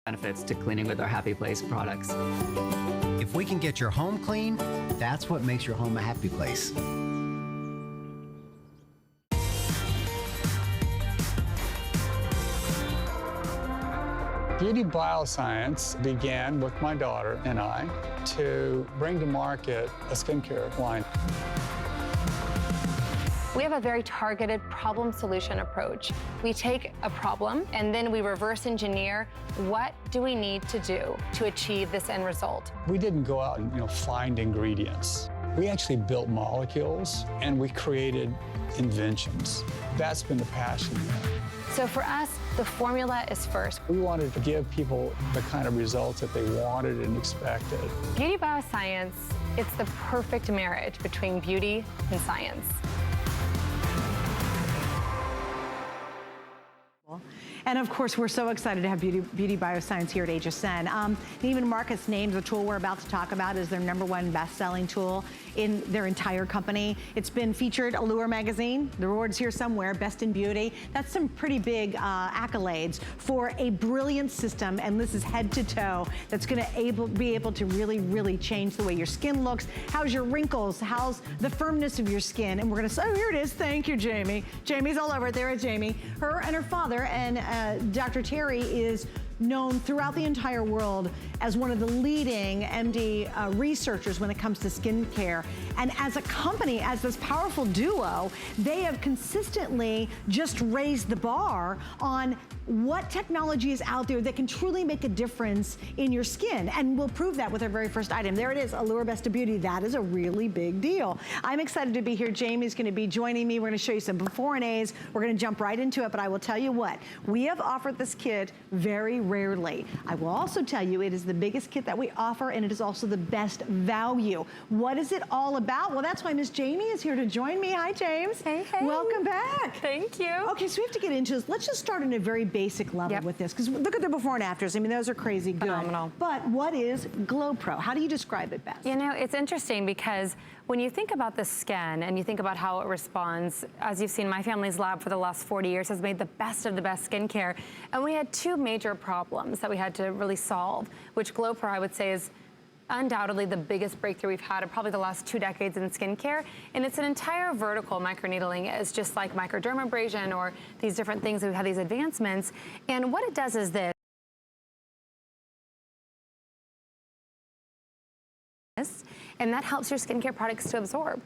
benefits to cleaning with our Happy Place products. If we can get your home clean, that's what makes your home a happy place. Beauty Bioscience began with my daughter and I to bring to market a skincare line. We have a very targeted problem solution approach. We take a problem and then we reverse engineer what do we need to do to achieve this end result. We didn't go out and find ingredients. We actually built molecules and we created inventions. That's been the passion there. So for us, the formula is first. We wanted to give people the kind of results that they wanted and expected. Beauty Bioscience, it's the perfect marriage between beauty and science. And of course, we're so excited to have Beauty Bioscience here at HSN. Neiman Marcus named the tool we're about to talk about as their #1 best-selling tool in their entire company. It's been featured Allure magazine, the award's here somewhere, Best in Beauty. That's some pretty big accolades for a brilliant system, and this is head to toe, that's gonna be able to really, really change the way your skin looks. How's your wrinkles? How's the firmness of your skin? And we're gonna say, oh, here it is, thank you, Jamie. Jamie's all over it, there is Jamie. Her and her father, and Dr. Terry is known throughout the entire world as one of the leading MD researchers when it comes to skincare. And as a company, as this powerful duo, they have consistently just raised the bar on what technology is out there that can truly make a difference in your skin. And we'll prove that with our very first item. There it is, Allure Best of Beauty. That is a really big deal. I'm excited to be here. Jamie's gonna be joining me. We're gonna show you some before and A's. We're gonna jump right into it, but I will tell you what, we have offered this kit very rarely. I will also tell you it is the biggest kit that we offer, and it is also the best value. What is it all about? Well, that's why Miss Jamie is here to join me. Hi, James. Hey, hey. Welcome back. Thank you. Okay, so we have to get into this. Let's just start on a very basic level with this, because look at the before and afters. I mean, those are crazy good. Phenomenal. But what is Glow Pro? How do you describe it best? You know, it's interesting because when you think about the skin and you think about how it responds, as you've seen, my family's lab for the last 40 years has made the best of the best skincare. And we had two major problems that we had to really solve, which Glow Pro, I would say, is undoubtedly the biggest breakthrough we've had in probably the last 2 decades in skincare. And it's an entire vertical microneedling. It's just like microdermabrasion or these different things that we've had these advancements. And what it does is this. And that helps your skincare products to absorb.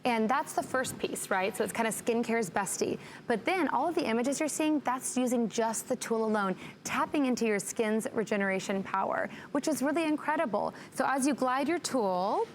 And that's the first piece, right? So it's kind of skincare's bestie. But then all of the images you're seeing, that's using just the tool alone, tapping into your skin's regeneration power, which is really incredible. So as you glide your tool,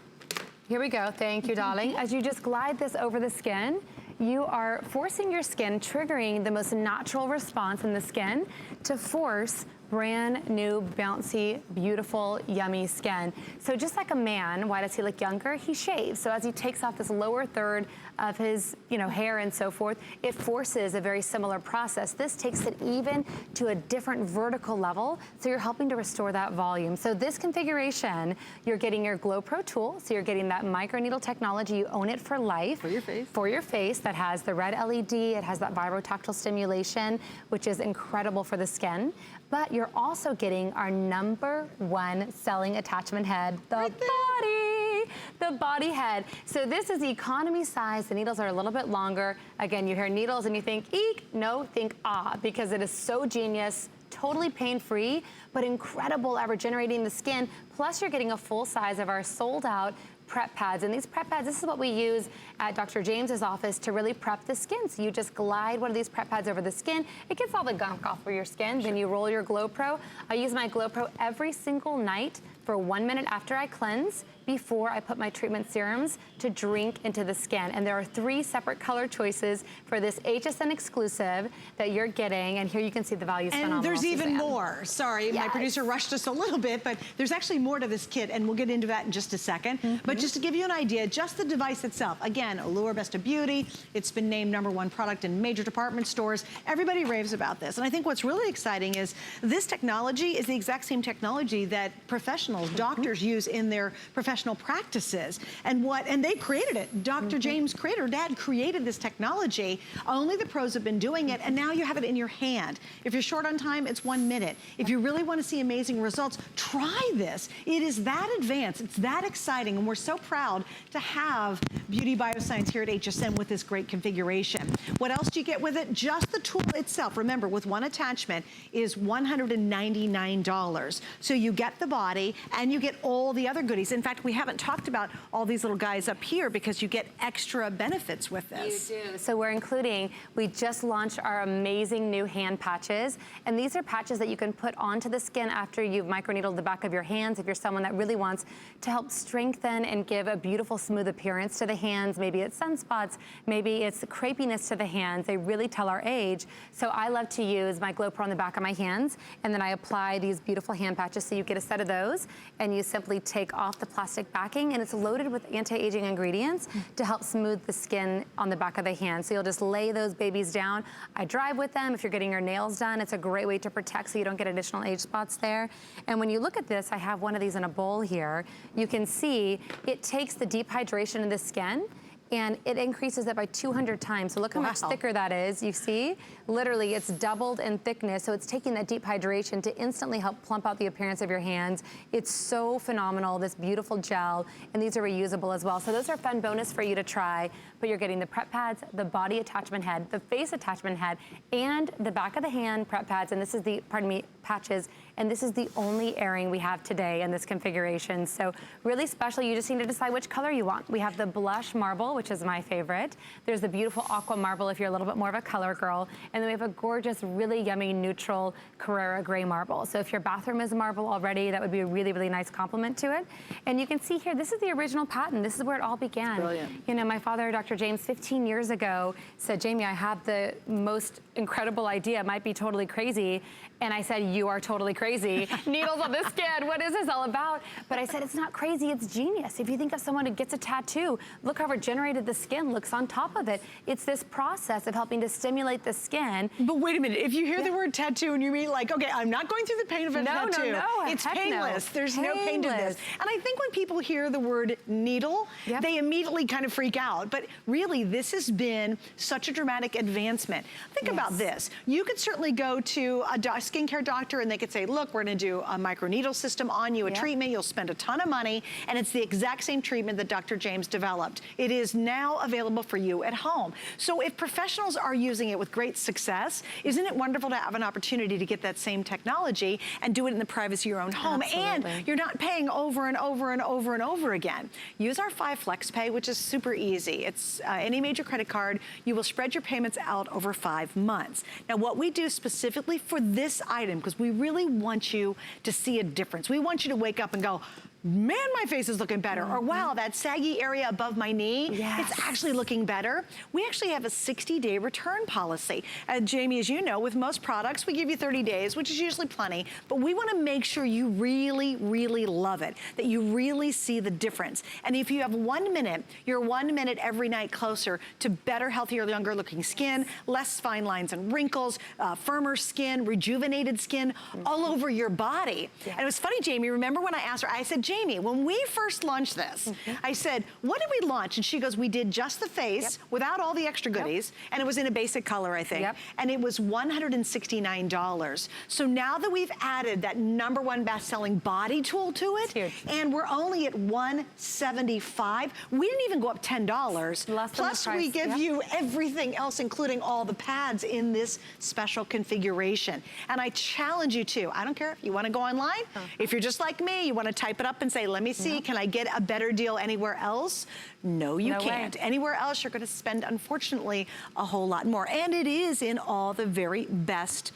here we go, thank you, darling. As you just glide this over the skin, you are forcing your skin, triggering the most natural response in the skin to force brand new, bouncy, beautiful, yummy skin. So just like a man, why does he look younger? He shaves. So as he takes off this lower third of his, hair and so forth, it forces a very similar process. This takes it even to a different vertical level, so you're helping to restore that volume. So this configuration, you're getting your Glow Pro tool, so you're getting that microneedle technology, you own it for life. For your face. For your face, that has the red LED, it has that vibrotactile stimulation, which is incredible for the skin. But you're also getting our #1 selling attachment head, the body head. So this is economy size. The needles are a little bit longer. Again, you hear needles and you think, eek, no, think ah, because it is so genius, totally pain-free, but incredible at regenerating the skin. Plus you're getting a full size of our sold out prep pads. And these prep pads, this is what we use at Dr. James's office to really prep the skin. So you just glide one of these prep pads over the skin. It gets all the gunk off of your skin. Then you roll your Glow Pro. I use my Glow Pro every single night for 1 minute after I cleanse, before I put my treatment serums to drink into the skin. And there are 3 separate color choices for this HSN exclusive that you're getting. And here you can see the values. And there's even more. Sorry, my producer rushed us a little bit, but there's actually more to this kit, and we'll get into that in just a second. But just to give you an idea, just the device itself, again, Allure Best of Beauty. It's been named #1 product in major department stores. Everybody raves about this. And I think what's really exciting is this technology is the exact same technology that professionals, doctors use in their professional professional practices. And they created it. Dr. James created, her dad created this technology. Only the pros have been doing it, and now you have it in your hand. If you're short on time, it's 1 minute. If you really want to see amazing results, try this. It is that advanced, it's that exciting, and we're so proud to have Beauty Bioscience here at HSN with this great configuration. What else do you get with it? Just the tool itself, remember, with one attachment, is $199. So you get the body and you get all the other goodies. In fact, we haven't talked about all these little guys up here because you get extra benefits with this. You do. So we're including, we just launched our amazing new hand patches, and these are patches that you can put onto the skin after you've microneedled the back of your hands if you're someone that really wants to help strengthen and give a beautiful smooth appearance to the hands. Maybe it's sunspots, maybe it's crepiness to the hands. They really tell our age. So I love to use my Glow Pro on the back of my hands, and then I apply these beautiful hand patches. So you get a set of those, and you simply take off the plastic backing, and it's loaded with anti-aging ingredients to help smooth the skin on the back of the hand. So you'll just lay those babies down. I drive with them. If you're getting your nails done, it's a great way to protect so you don't get additional age spots there. And when you look at this, I have one of these in a bowl here. You can see it takes the deep hydration of the skin and it increases it by 200 times. So look how much thicker that is. You see, literally it's doubled in thickness. So it's taking that deep hydration to instantly help plump out the appearance of your hands. It's so phenomenal, this beautiful gel, and these are reusable as well. So those are a fun bonus for you to try, but you're getting the prep pads, the body attachment head, the face attachment head, and the back of the hand prep pads, and this is the, pardon me, patches, and this is the only airing we have today in this configuration. So really special, you just need to decide which color you want. We have the blush marble, which is my favorite. There's the beautiful aqua marble if you're a little bit more of a color girl. And then we have a gorgeous, really yummy, neutral Carrara gray marble. So if your bathroom is marble already, that would be a really, really nice compliment to it. And you can see here, this is the original patent. This is where it all began. Brilliant. You know, my father, Dr. James, 15 years ago said, Jamie, I have the most incredible idea. It might be totally crazy. And I said, you are totally crazy. Needles on the skin, what is this all about? But I said, it's not crazy, it's genius. If you think of someone who gets a tattoo, look how regenerated the skin looks on top of it. It's this process of helping to stimulate the skin. But wait a minute, if you hear the word tattoo and you mean like, okay, I'm not going through the pain of a tattoo. No, it's painless. There's no pain to this. And I think when people hear the word needle, they immediately kind of freak out. But really, this has been such a dramatic advancement. Think about this. You could certainly go to a skincare doctor and they could say, look, we're gonna do a microneedle system on you, a treatment, you'll spend a ton of money, and it's the exact same treatment that Dr. James developed. It is now available for you at home. So if professionals are using it with great success, isn't it wonderful to have an opportunity to get that same technology and do it in the privacy of your own home? And you're not paying over and over and over and over again. Use our 5 Flex Pay, which is super easy. It's any major credit card. You will spread your payments out over 5 months. Now, what we do specifically for this item, because we really want you to see a difference. We want you to wake up and go, man, my face is looking better. Or wow, that saggy area above my knee, it's actually looking better. We actually have a 60-day return policy. Jamie, as you know, with most products, we give you 30 days, which is usually plenty, but we wanna make sure you really, really love it, that you really see the difference. And if you have 1 minute, you're 1 minute every night closer to better, healthier, younger looking skin, less fine lines and wrinkles, firmer skin, rejuvenated skin, all over your body. And it was funny, Jamie, remember when I asked her, I said, Jamie, when we first launched this, I said, what did we launch? And she goes, we did just the face without all the extra goodies, and it was in a basic color, I think, and it was $169. So now that we've added that #1 best-selling body tool to it, and we're only at $175, we didn't even go up $10. Plus we give you everything else, including all the pads in this special configuration. And I challenge you to, I don't care if you want to go online, if you're just like me, you want to type it up and say, let me see, can I get a better deal anywhere else? No, you can't. Anywhere else, you're going to spend, unfortunately, a whole lot more. And it is in all the very best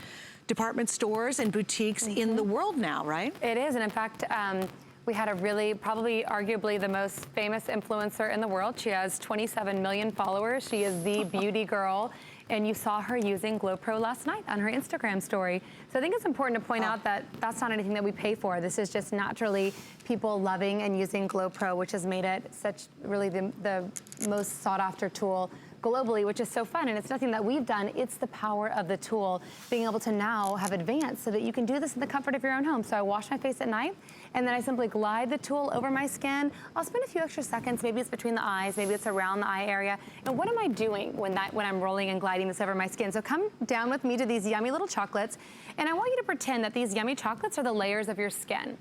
department stores and boutiques in the world now, right? It is, and in fact, we had a really, probably arguably the most famous influencer in the world. She has 27 million followers. She is the beauty girl. And you saw her using Glow Pro last night on her Instagram story. So I think it's important to point out that that's not anything that we pay for. This is just naturally people loving and using Glow Pro, which has made it such really the most sought after tool globally, which is so fun. And it's nothing that we've done. It's the power of the tool, being able to now have advanced so that you can do this in the comfort of your own home. So I wash my face at night, and then I simply glide the tool over my skin. I'll spend a few extra seconds. Maybe it's between the eyes, maybe it's around the eye area. And what am I doing when I'm rolling and gliding this over my skin? So come down with me to these yummy little chocolates, and I want you to pretend that these yummy chocolates are the layers of your skin.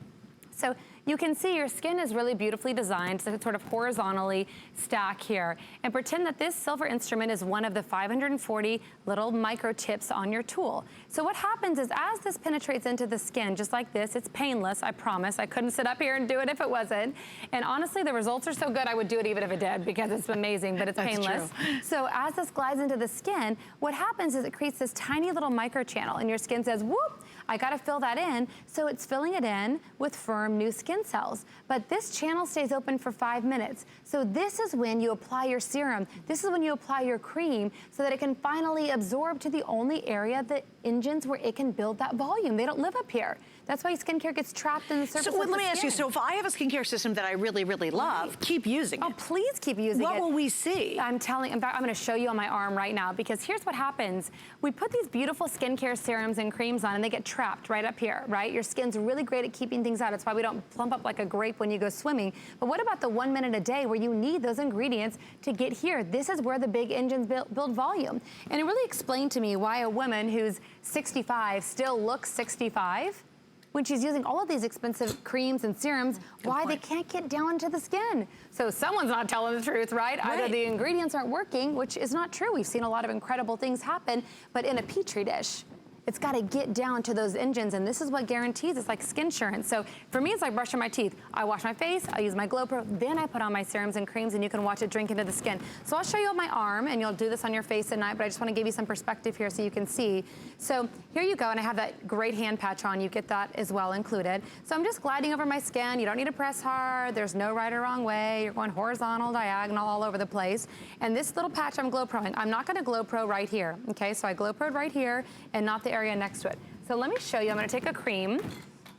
So you can see your skin is really beautifully designed to sort of horizontally stack here. And pretend that this silver instrument is one of the 540 little micro tips on your tool. So what happens is as this penetrates into the skin, just like this, it's painless, I promise. I couldn't sit up here and do it if it wasn't. And honestly, the results are so good, I would do it even if it did, because it's amazing, but it's painless. True. So as this glides into the skin, what happens is it creates this tiny little micro channel, and your skin says, whoop, I gotta fill that in. So it's filling it in with firm new skin cells. But this channel stays open for 5 minutes. So this is when you apply your serum. This is when you apply your cream so that it can finally absorb to the only area, the engines, where it can build that volume. They don't live up here. That's why skincare gets trapped in the surface of the skin. So let me ask you, so if I have a skincare system that I really, really love, keep using it. Oh, please keep using it. What will we see? I'm telling, in fact, I'm gonna show you on my arm right now, because here's what happens. We put these beautiful skincare serums and creams on, and they get trapped right up here, right? Your skin's really great at keeping things out. It's why we don't plump up like a grape when you go swimming. But what about the 1 minute a day where you need those ingredients to get here? This is where the big engines build volume. And it really explained to me why a woman who's 65 still looks 65 when she's using all of these expensive creams and serums, why they can't get down to the skin. So someone's not telling the truth, right? Either the ingredients aren't working, which is not true. We've seen a lot of incredible things happen, but in a Petri dish. It's got to get down to those engines, and this is what guarantees. It's like skinsurance. So for me, it's like brushing my teeth. I wash my face, I use my Glow Pro, then I put on my serums and creams, and you can watch it drink into the skin. So I'll show you on my arm, and you'll do this on your face at night, but I just want to give you some perspective here so you can see. So here you go, and I have that great hand patch on. You get that as well included. So I'm just gliding over my skin. You don't need to press hard. There's no right or wrong way. You're going horizontal, diagonal, all over the place. And this little patch I'm Glow Proing. I'm not going to Glow Pro right here, okay? So I Glow Pro'd right here and not the area next to it. So let me show you. I'm going to take a cream,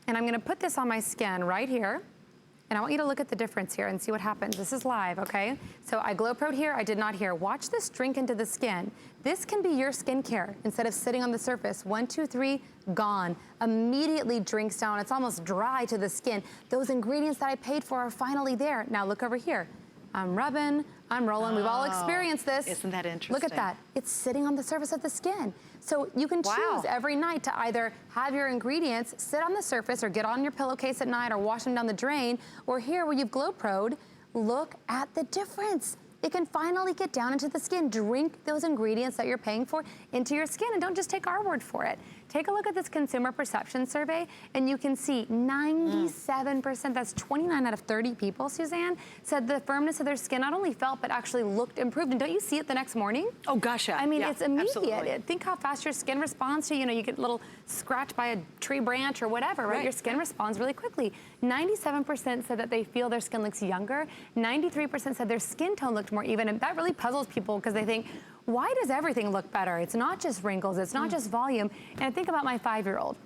and I'm going to put this on my skin right here. And I want you to look at the difference here and see what happens. This is live, okay? So I Glow Pro'd here, I did not here. Watch this drink into the skin. This can be your skincare instead of sitting on the surface. 1, 2, 3, gone. Immediately drinks down. It's almost dry to the skin. Those ingredients that I paid for are finally there. Now look over here. I'm rubbing, I'm rolling. We've all experienced this. Isn't that interesting? Look at that. It's sitting on the surface of the skin. So you can choose every night to either have your ingredients sit on the surface or get on your pillowcase at night or wash them down the drain, or here where you've Glow Pro'd, look at the difference. It can finally get down into the skin. Drink those ingredients that you're paying for into your skin, and don't just take our word for it. Take a look at this consumer perception survey, and you can see 97%, that's 29 out of 30 people, Suzanne, said the firmness of their skin not only felt, but actually looked improved. And don't you see it the next morning? Oh, gosh, yeah. I mean, it's immediate. Absolutely. Think how fast your skin responds to, you get a little scratch by a tree branch or whatever, right? Your skin responds really quickly. 97% said that they feel their skin looks younger. 93% said their skin tone looked more even. And that really puzzles people because they think, why does everything look better? It's not just wrinkles, it's not just volume. And I think about my 5-year-old.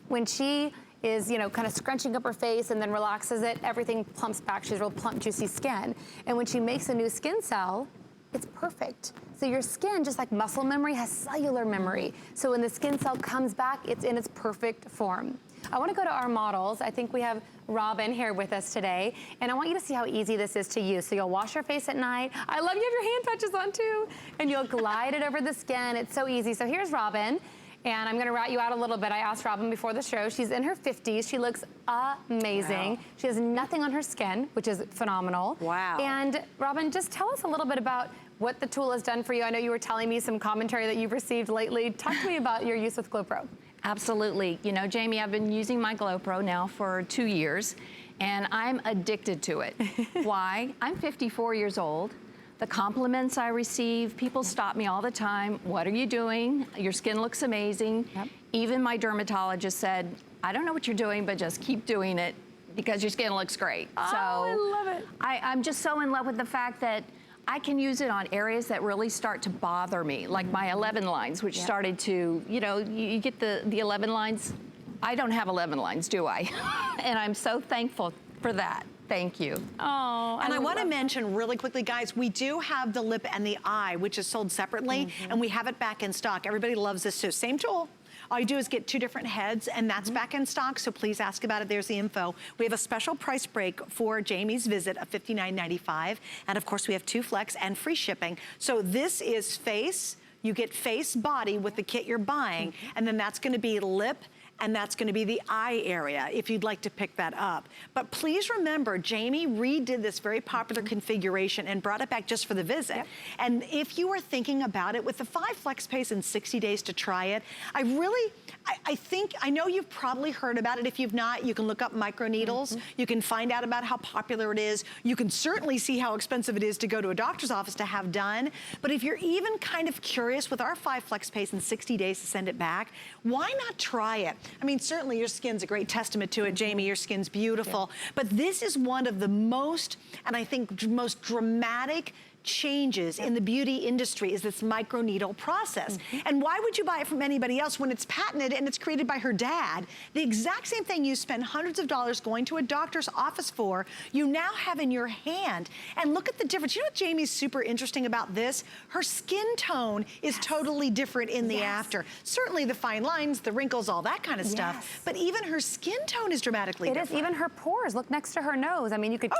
When she is, kind of scrunching up her face and then relaxes it, everything plumps back. She has real plump, juicy skin. And when she makes a new skin cell, it's perfect. So your skin, just like muscle memory, has cellular memory. So when the skin cell comes back, it's in its perfect form. I want to go to our models. I think we have Robin here with us today, and I want you to see how easy this is to use. So you'll wash your face at night. I love you have your hand patches on too, and you'll glide it over the skin. It's so easy. So here's Robin, and I'm gonna rat you out a little bit. I asked Robin before the show. She's in her 50s. She looks amazing. Wow. She has nothing on her skin, which is phenomenal. Wow. And Robin, just tell us a little bit about what the tool has done for you. I know you were telling me some commentary that you've received lately. Talk to me about your use with Glow Pro. Absolutely. Jamie, I've been using my Glow Pro now for 2 years, and I'm addicted to it. Why? I'm 54 years old. The compliments I receive, people stop me all the time. What are you doing? Your skin looks amazing. Yep. Even my dermatologist said, I don't know what you're doing, but just keep doing it because your skin looks great. Oh, so I love it. I'm just so in love with the fact that I can use it on areas that really start to bother me, like my 11 lines, which started to, you get the 11 lines. I don't have 11 lines, do I? And I'm so thankful for that. Thank you. Oh, and I want to mention really quickly, guys, we do have the lip and the eye, which is sold separately, and we have it back in stock. Everybody loves this too. Same tool. All you do is get 2 different heads, and that's back in stock, so please ask about it. There's the info. We have a special price break for Jamie's visit of $59.95, and of course we have 2 flex and free shipping. So this is face. You get face, body with the kit you're buying, and then that's going to be lip, and that's going to be the eye area if you'd like to pick that up. But please remember, Jamie redid this very popular configuration and brought it back just for the visit. Yep. And if you are thinking about it, with the 5 flex pays and 60 days to try it, I know you've probably heard about it. If you've not, you can look up microneedles. You can find out about how popular it is. You can certainly see how expensive it is to go to a doctor's office to have done. But if you're even kind of curious, with our 5 flex pays and 60 days to send it back, why not try it? I mean, certainly your skin's a great testament to it, Jamie. Your skin's beautiful. Yeah. But this is one of the most, and I think most dramatic changes in the beauty industry, is this microneedle process. And why would you buy it from anybody else when it's patented and it's created by her dad? The exact same thing you spend hundreds of dollars going to a doctor's office for, you now have in your hand. And look at the difference. You know what Jamie's super interesting about this? Her skin tone is totally different in the after. Certainly the fine lines, the wrinkles, all that kind of stuff. But even her skin tone is dramatically different. It is. Even her pores. Look next to her nose. I mean, you could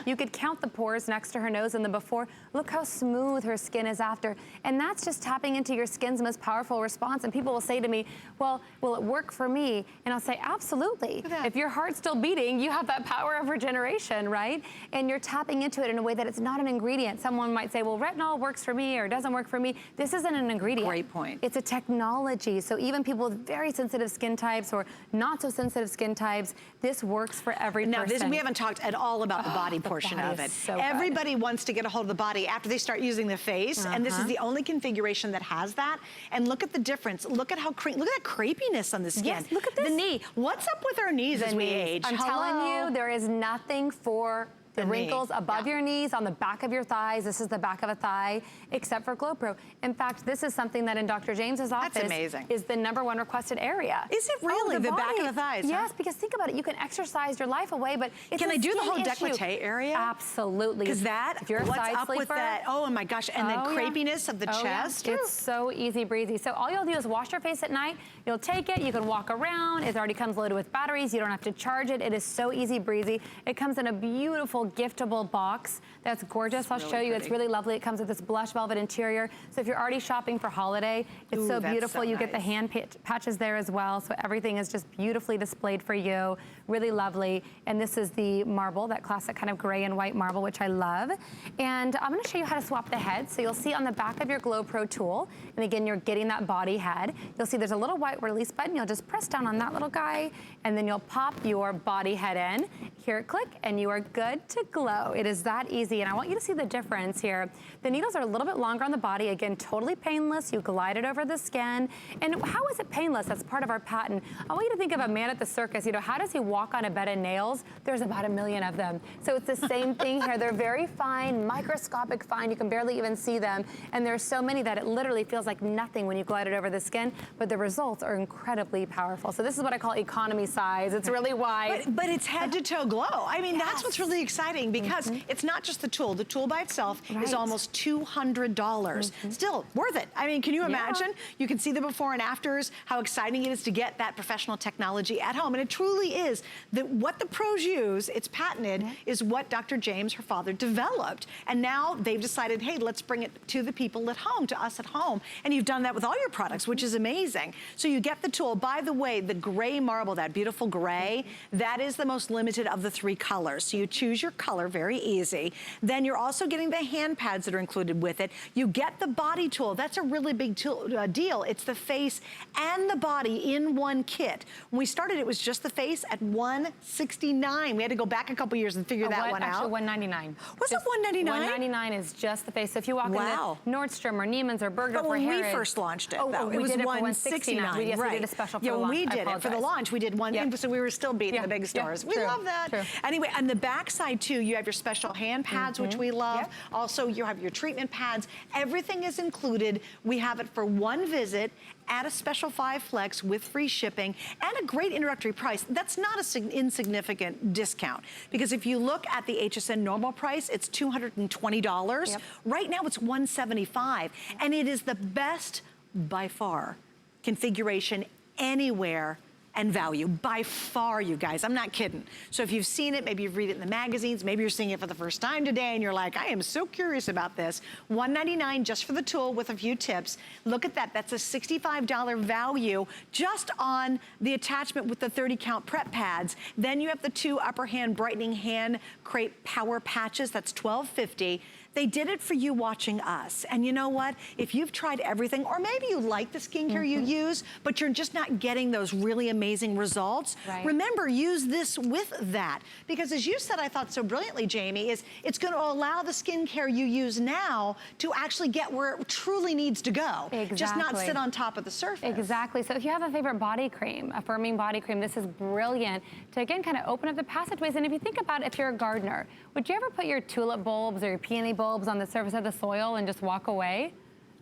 you could count the pores next to her nose in the before. Look how smooth her skin is after. And that's just tapping into your skin's most powerful response. And people will say to me, well, will it work for me? And I'll say, absolutely. If your heart's still beating, you have that power of regeneration, right? And you're tapping into it in a way that it's not an ingredient. Someone might say, well, retinol works for me or doesn't work for me. This isn't an ingredient. Great point. It's a technology. So even people with very sensitive skin types or not so sensitive skin types, this works for every person. Now, we haven't talked at all about the body portion of it. So everybody wants to get a hold of the body after they start using the face, and this is the only configuration that has that. And look at the difference. Look at how look at that crepiness on the skin. Yes, look at this. The knee. What's up with our knees as we age? I'm telling you, there is nothing for the wrinkles above your knees, on the back of your thighs. This is the back of a thigh, except for GlowPro. In fact, this is something that in Dr. James's office is the #1 requested area. Is it really? The back of the thighs? Yes, because think about it. You can exercise your life away, but it's can I do the whole décolleté area? Absolutely. Because that, if you're a what's side up sleeper, with that? Oh my gosh, and then crepiness of the chest. It's so easy breezy. So all you'll do is wash your face at night. You'll take it, you can walk around. It already comes loaded with batteries. You don't have to charge it. It is so easy breezy. It comes in a beautiful giftable box. That's gorgeous. I'll show you. It's really lovely. It comes with this blush velvet interior. So if you're already shopping for holiday, it's so beautiful. You get the hand patches there as well. So everything is just beautifully displayed for you. Really lovely. And this is the marble, that classic kind of gray and white marble, which I love. And I'm going to show you how to swap the head. So you'll see on the back of your GlowPro tool, and again, you're getting that body head. You'll see there's a little white release button. You'll just press down on that little guy, and then you'll pop your body head in. Hear it click, and you are good to glow. It is that easy, and I want you to see the difference here. The needles are a little bit longer on the body. Again, totally painless. You glide it over the skin. And how is it painless? That's part of our patent. I want you to think of a man at the circus. You know, how does he walk on a bed of nails? There's about 1 million of them. So it's the same thing here. They're very fine, microscopic fine. You can barely even see them. And there's so many that it literally feels like nothing when you glide it over the skin, but the results are incredibly powerful. So this is what I call economy size. It's really wide. But it's head to toe glow. I mean, that's what's really exciting, because it's not just the tool. The tool by itself is almost $200. Still worth it. I mean, can you imagine? You can see the before and afters, how exciting it is to get that professional technology at home. And it truly is what the pros use, it's patented, is what Dr. James, her father, developed. And now they've decided, hey, let's bring it to the people at home, to us at home. And you've done that with all your products, which is amazing. So you get the tool. By the way, the gray marble, that beautiful gray, that is the most limited of the 3 colors. So you choose your color, very easy. Then you're also getting the hand pads that are included with it. You get the body tool. That's a really big deal. It's the face and the body in one kit. When we started, it was just the face at $169. We had to go back a couple years and figure that one out. Actually, $199. Was it $199? $199 is just the face. So if you walk into Nordstrom or Neiman's or Bergdorf or when Harrods, we first launched it, it was $169. Yes, we did a special for the launch. We did it for the launch. We did one, so we were still beating the big stores. We love that. Anyway, on the back side inside too, you have your special hand pads, which we love. Also, you have your treatment pads. Everything is included. We have it for one visit at a special 5 flex with free shipping and a great introductory price. That's not an insignificant discount, because if you look at the HSN normal price, it's $220. Right now it's $175, and it is the best by far configuration anywhere and value by far, you guys. I'm not kidding. So if you've seen it, maybe you've read it in the magazines, maybe you're seeing it for the first time today and you're like, I am so curious about this. $199 just for the tool with a few tips. Look at that, that's a $65 value just on the attachment with the 30 count prep pads. Then you have the 2 upper hand brightening hand crepe power patches, that's $12.50. They did it for you watching us. And you know what? If you've tried everything, or maybe you like the skincare you use, but you're just not getting those really amazing results, remember, use this with that. Because as you said, I thought so brilliantly, Jamie, is it's gonna allow the skincare you use now to actually get where it truly needs to go. Just not sit on top of the surface. Exactly. So if you have a favorite body cream, a firming body cream, this is brilliant to, again, kind of open up the passageways. And if you think about it, if you're a gardener, would you ever put your tulip bulbs or your peony bulbs on the surface of the soil and just walk away?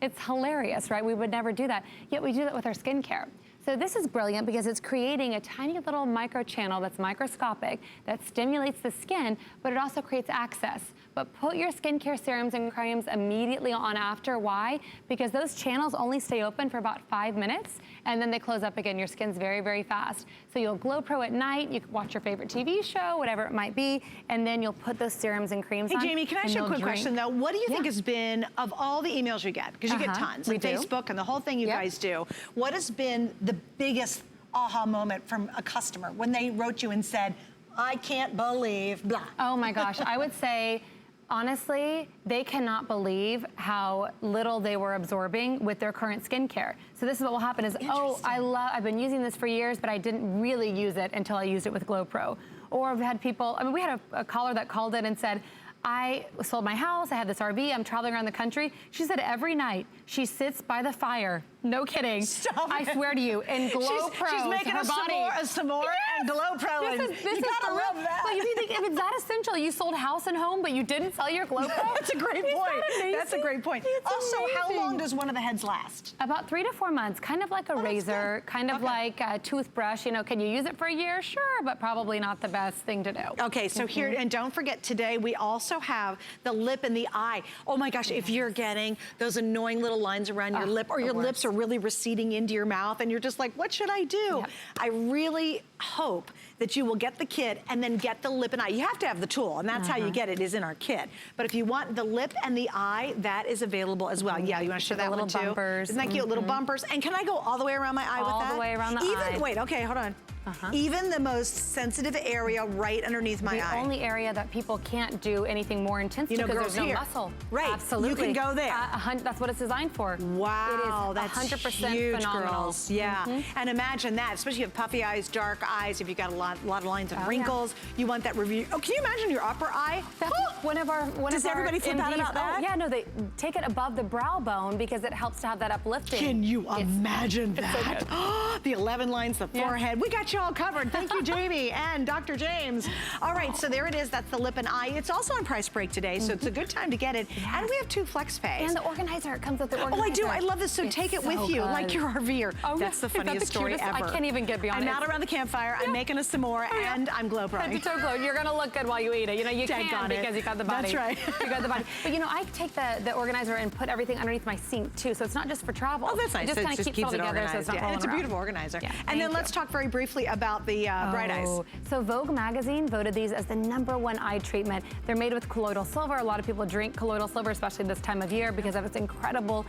It's hilarious, right? We would never do that. Yet we do that with our skincare. So this is brilliant because it's creating a tiny little micro channel that's microscopic that stimulates the skin, but it also creates access. But put your skincare serums and creams immediately on after. Why? Because those channels only stay open for about 5 minutes and then they close up again. Your skin's very, very fast. So you'll Glow Pro at night, you can watch your favorite TV show, whatever it might be, and then you'll put those serums and creams on. Hey Jamie, can I ask you a quick question though? What do you think has been, of all the emails you get, because you get tons, and Facebook and the whole thing you guys do, what has been the biggest aha moment from a customer when they wrote you and said, I can't believe blah? Oh my gosh, I would say, honestly, they cannot believe how little they were absorbing with their current skincare. So this is what will happen is, oh, I've been using this for years, but I didn't really use it until I used it with Glow Pro. Or I've had people, I mean, we had a caller that called in and said, I sold my house, I had this RV, I'm traveling around the country. She said every night she sits by the fire, no kidding, I swear to you, and Glow Pro. She's making a s'more and Glow Pro. This is you gotta love that. But if you think, if it's that essential, you sold house and home, but you didn't sell your Glow Pro? That's a great point. That's a great point. Also, how long does one of the heads last? About 3 to 4 months, kind of like a razor, kind of like a toothbrush. You know, can you use it for a year? Sure, but probably not the best thing to do. Okay, so here, and don't forget today, we also have the lip and the eye. Oh my gosh, if you're getting those annoying little lines around your lip, or your lips are really receding into your mouth and you're just like, what should I do? I really hope that you will get the kit and then get the lip and eye. You have to have the tool, and that's how you get it, is in our kit. But if you want the lip and the eye, that is available as well. Yeah, you want to show that one too? Bumpers. Isn't that cute? Little bumpers. And can I go all the way around my eye with that? All the way around the eye. Wait, okay, hold on. Even the most sensitive area right underneath my eye. The only area that people can't do anything more intense because there's no muscle. Right. Absolutely. You can go there. That's what it's designed for. Wow, it is that's 100% huge, phenomenal. girls. Yeah. And imagine that, especially if you have puffy eyes, dark eyes, if you've got a lot of lines and wrinkles, you want that review. Oh, can you imagine your upper eye? That's Does everybody flip out about that? Yeah, no, they take it above the brow bone because it helps to have that uplifting. Can you imagine that? The 11 lines, the forehead. We got you all covered. Thank you, Jamie and Dr. James. All right, so there it is. That's the lip and eye. It's also on price break today, so it's a good time to get it. And we have 2 flex pays. And the organizer, it comes with the organizer. Oh, I do. I love this. So take it with you, like your RVer. Oh, that's the funniest story ever. I can't even get beyond it. I'm out around the campfire. I'm making a s'more, and I'm Glow Pro. Head to toe glow. You're gonna look good while you eat it. You know, you can because you got the body. That's right. You got the body. But you know, I take the organizer and put everything underneath my sink too, so it's not just for travel. Oh, that's nice. It just kind of keeps it all together, so it's not rolling It's a around. beautiful organizer. And then let's talk very briefly about the bright eyes. So Vogue magazine voted these as the #1 eye treatment. They're made with colloidal silver. A lot of people drink colloidal silver, especially this time of year, because of its incredible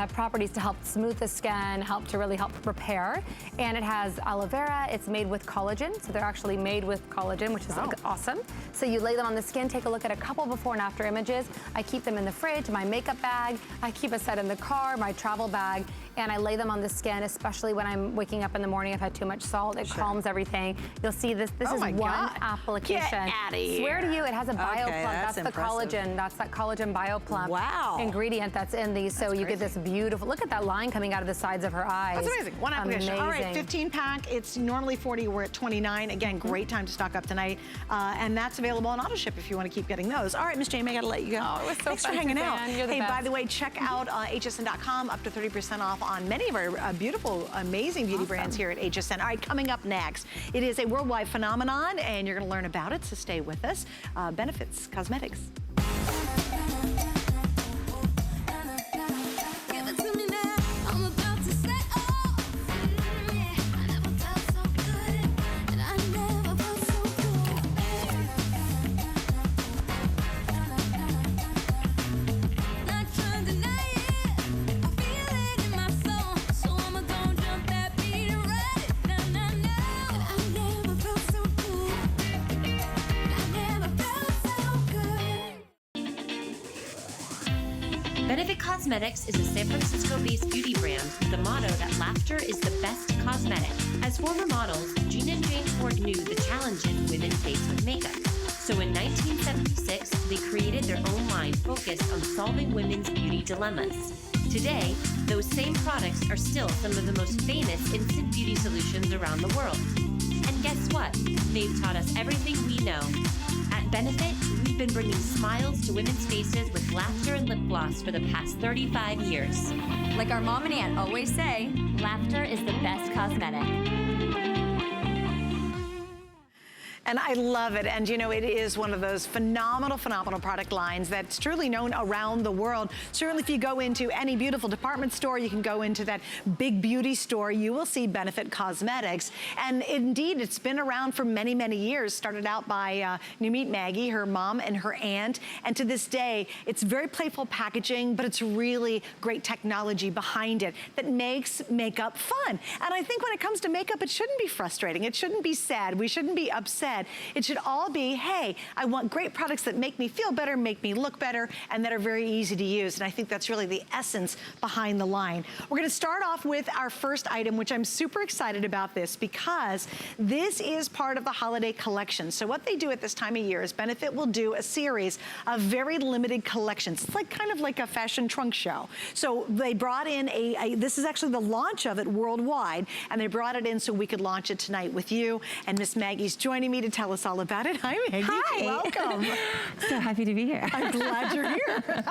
properties to help smooth the skin, to really help repair. And it has aloe vera. It's made with collagen. So they're actually made with collagen, which is awesome. So you lay them on the skin, take a look at a couple before and after images. I keep them in the fridge, my makeup bag. I keep a set in the car, my travel bag. and I lay them on the skin, especially when I'm waking up in the morning. I've had too much salt. It calms everything. You'll see this. This is one application. Get outta here. Swear to you, it has a BioPlump. that's the collagen. That's that collagen BioPlump ingredient that's in these. So you get this beautiful. Look at that line coming out of the sides of her eyes. That's amazing. One application. All right, 15 pack. It's normally 40. We're at 29. Again, great time to stock up tonight. And that's available on auto ship if you want to keep getting those. All right, Miss Jamie, I got to let you go. Oh, it was so Thanks for hanging out. Hey, by the way, check out hsn.com, up to 30% off on many of our beautiful, amazing beauty brands here at HSN. All right, coming up next, it is a worldwide phenomenon, and you're going to learn about it, so stay with us. Benefits Cosmetics. Benefit Cosmetics is a San Francisco-based beauty brand with the motto that laughter is the best cosmetic. As former models, Jean and Jane Ford knew the challenges women face with makeup. So in 1976, they created their own line focused on solving women's beauty dilemmas. Today, those same products are still some of the most famous instant beauty solutions around the world. And guess what? They've taught us everything we know. At Benefit, we've been bringing smiles to women's faces with laughter and lip gloss for the past 35 years. Like our mom and aunt always say, laughter is the best cosmetic. And I love it. And you know, it is one of those phenomenal product lines that's truly known around the world. Certainly if you go into any beautiful department store, you can go into that big beauty store, you will see Benefit Cosmetics. And indeed, it's been around for many, many years. Started out by, you meet Maggie, her mom and her aunt. And to this day, it's very playful packaging, but it's really great technology behind it that makes makeup fun. And I think when it comes to makeup, it shouldn't be frustrating. It shouldn't be sad. We shouldn't be upset. It should all be, hey, I want great products that make me feel better, make me look better, and that are very easy to use. And I think that's really the essence behind the line. We're gonna start off with our first item, which I'm super excited about this because this is part of the holiday collection. So what they do at this time of year is Benefit will do a series of very limited collections. It's like kind of like a fashion trunk show. So they brought in this is actually the launch of it worldwide, and they brought it in so we could launch it tonight with you. And Miss Maggie's joining me to tell us all about it. Hi, Maggie. Hi. Welcome. So happy to be here. I'm glad you're here.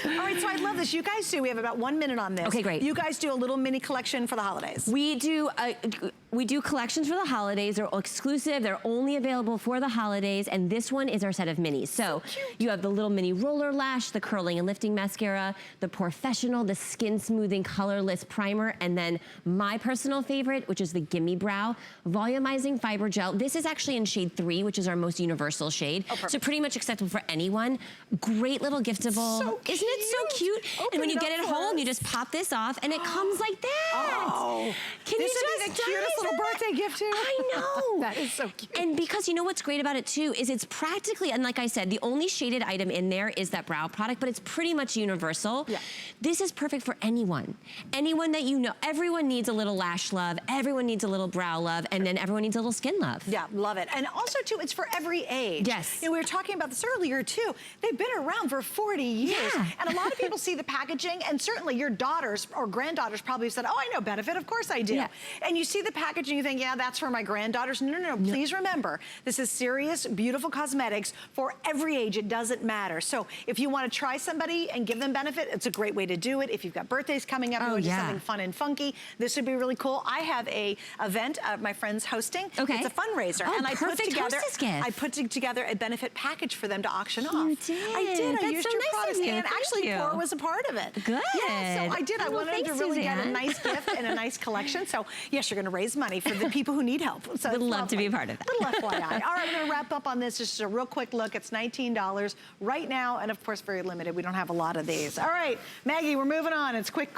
All right, so I love this. You guys do, we have about 1 minute on this. Okay, great. You guys do a little mini collection for the holidays. We do collections for the holidays. They're exclusive. They're only available for the holidays. And this one is our set of minis. So you have the little mini roller lash, the curling and lifting mascara, the professional, the skin smoothing colorless primer, and then my personal favorite, which is the Gimme Brow volumizing fiber gel. This is actually in shade 3, which is our most universal shade. So pretty much acceptable for anyone. Great little giftable. So cute. Isn't it so cute? And when you get it home, you just pop this off and it comes like that. Oh, Can this you would be just the cutest little birthday gift too. I know. That is so cute. And because you know what's great about it too is it's practically, and like I said, the only shaded item in there is that brow product, but it's pretty much universal. Yeah. This is perfect for anyone. Anyone that you know. Everyone needs a little lash love, everyone needs a little brow love, and then everyone needs a little skin love. Yeah, love it. And also too, it's for every age. Yes. You know, we were talking about this earlier too. They've been around for 40 years. Yeah. And a lot of people see the packaging, and certainly your daughters or granddaughters probably said, oh, I know Benefit, of course I do. Yeah. And you see the packaging, you think, yeah, that's for my granddaughters. No. Please remember, this is serious, beautiful cosmetics for every age. It doesn't matter. So if you want to try somebody and give them Benefit, it's a great way to do it. If you've got birthdays coming up, you want to do something fun and funky, this would be really cool. I have a event my friend's hosting. Okay. It's a fundraiser. Oh, and I put together gift. I put together a Benefit package for them to auction off. You did. I did. I That's used so your nice products. of you. And Thank actually, you. Cora was a part of it. Good. Yeah, so I did. I Well, wanted thanks, to really get a Suzanne. nice gift and a nice collection. So yes, you're going to raise money for the people who need help. So Would it's love to be a lovely. part of that. Little FYI. All right, we're going to wrap up on this. Just a real quick look. It's $19 right now, and of course, very limited. We don't have a lot of these. All right, Maggie, we're moving on. It's quick.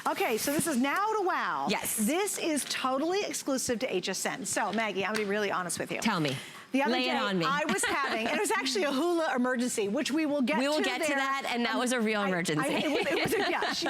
Okay, so this is Now to Wow. Yes. This is totally exclusive to HSN. So Maggie, I'm going to be really honest with you. Tell me. The other Lay day, it on me. I was having, and it was actually a hula emergency, which we will get to. We will get to that, and that was a real emergency.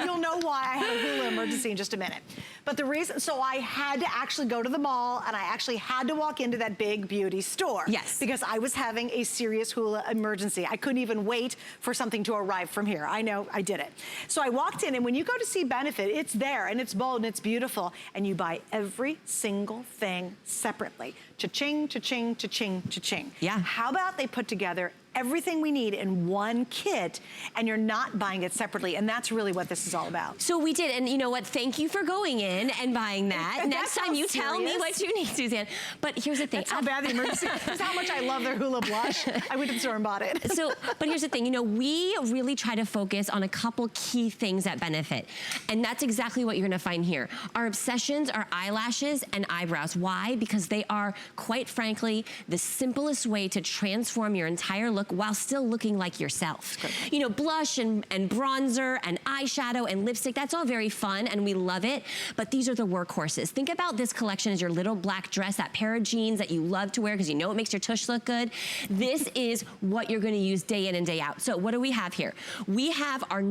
You'll know why I had a hula emergency in just a minute. But the reason, so I had to actually go to the mall, and I actually had to walk into that big beauty store. Yes. Because I was having a serious hula emergency. I couldn't even wait for something to arrive from here. I know, I did it. So I walked in, and when you go to see Benefit, it's there, and it's bold, and it's beautiful, and you buy every single thing separately. Cha-ching, cha-ching, cha-ching, cha-ching. Yeah. How about they put together everything we need in one kit, and you're not buying it separately, and that's really what this is all about. So we did, and you know what? Thank you for going in and buying that. And Next time you tell me what you need, Suzanne. But here's the thing. That's how bad the emergency, that's how much I love their hula blush. I went to the store and bought it. So, but here's the thing, you know, we really try to focus on a couple key things that benefit. And that's exactly what you're gonna find here. Our obsessions are eyelashes and eyebrows. Why? Because they are, quite frankly, the simplest way to transform your entire look while still looking like yourself. You know, blush and bronzer and eyeshadow and lipstick, that's all very fun and we love it, but these are the workhorses. Think about this collection as your little black dress, that pair of jeans that you love to wear because you know it makes your tush look good. This is what you're gonna use day in and day out. So what do we have here? We have our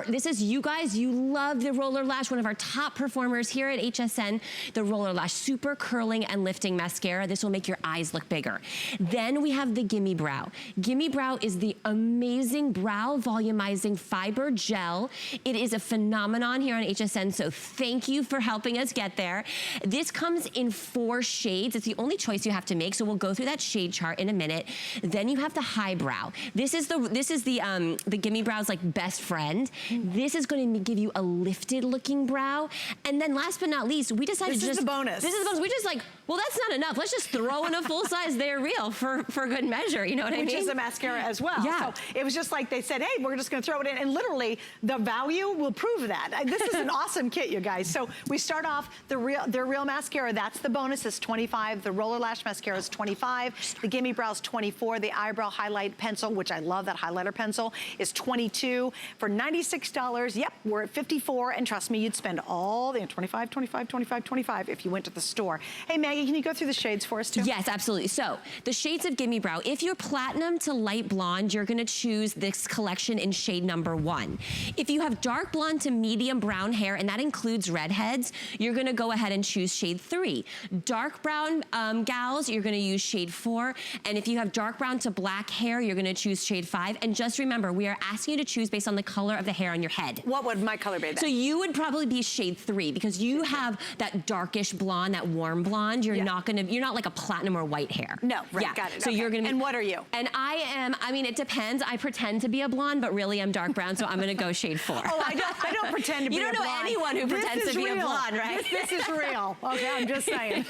this is, you guys, you love the Roller Lash, one of our top performers here at HSN, the Roller Lash Super Curling and Lifting Mascara. This will make your eyes look bigger. Then we have the Gimme Brow. Gimme Brow is the amazing brow volumizing fiber gel. It is a phenomenon here on HSN, so thank you for helping us get there. This comes in 4 shades. It's the only choice you have to make, so we'll go through that shade chart in a minute. Then you have the High Brow. This is the Gimme Brow's like best friend. This is going to give you a lifted looking brow. And then last but not least, we decided this is the bonus. This is the bonus. We just like, well, that's not enough. Let's just throw in a full size They're Real for good measure. You know what I mean? Which is a mascara as well. Yeah. So it was just like they said, hey, we're just gonna throw it in, and literally the value will prove that. This is an awesome kit, you guys. So we start off their real mascara, that's the bonus, is $25. The Roller Lash Mascara is $25. The Gimme Brow's $24. The Eyebrow Highlight Pencil, which I love, that highlighter pencil, is $22. For $96, yep, we're at $54, and trust me, you'd spend all the $25, $25, $25, $25 if you went to the store. Hey, Maggie, can you go through the shades for us too? Yes, absolutely. So the shades of Gimme Brow, if you're platinum to light blonde, you're gonna choose this collection in shade number 1. If you have dark blonde to medium brown hair, and that includes redheads, you're gonna go ahead and choose shade 3. Dark brown gals, you're gonna use shade 4. And if you have dark brown to black hair, you're gonna choose shade 5. And just remember, we are asking you to choose based on the color of the hair on your head. What would my color be then? So you would probably be shade 3 because you have that darkish blonde, that warm blonde. You're not like a platinum or white hair. No, right, got it. So you're gonna be, and what are you? And I mean, it depends. I pretend to be a blonde, but really I'm dark brown, so I'm gonna go shade 4. Oh, I don't pretend to be a blonde. You don't know anyone who pretends to be a blonde, right? This is real. Okay, I'm just saying.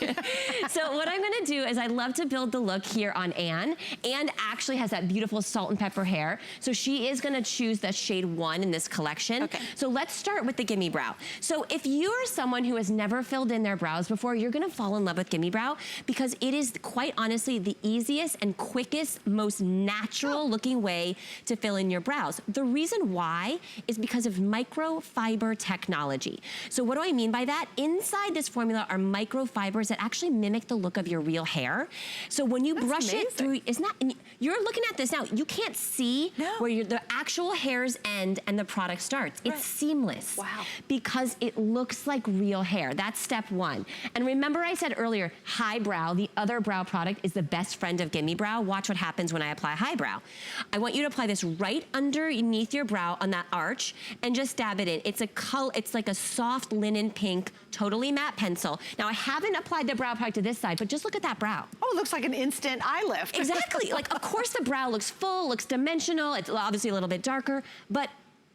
So what I'm gonna do is I love to build the look here on Anne. Anne actually has that beautiful salt and pepper hair, so she is gonna choose the shade 1 in this collection. Okay. So let's start with the Gimme Brow. So if you are someone who has never filled in their brows before, you're gonna fall in love with Gimme Brow because it is quite honestly the easiest and quickest, most natural looking way to fill in your brows. The reason why is because of microfiber technology. So what do I mean by that? Inside this formula are microfibers that actually mimic the look of your real hair. So when you brush it through, isn't that, and you're looking at this now, you can't see where the actual hairs end and the product starts. It's seamless. Wow. Because it looks like real hair. That's step 1. And remember I said earlier, High Brow, the other brow product, is the best friend of Gimme Brow. Watch what happens when I apply High Brow. I want you to apply this right underneath your brow on that arch and just dab it in. It's like a soft linen pink, totally matte pencil. Now I haven't applied the brow product to this side, but just look at that brow. Oh, it looks like an instant eye lift. Exactly. Like, of course the brow looks full, looks dimensional. It's obviously a little bit darker, but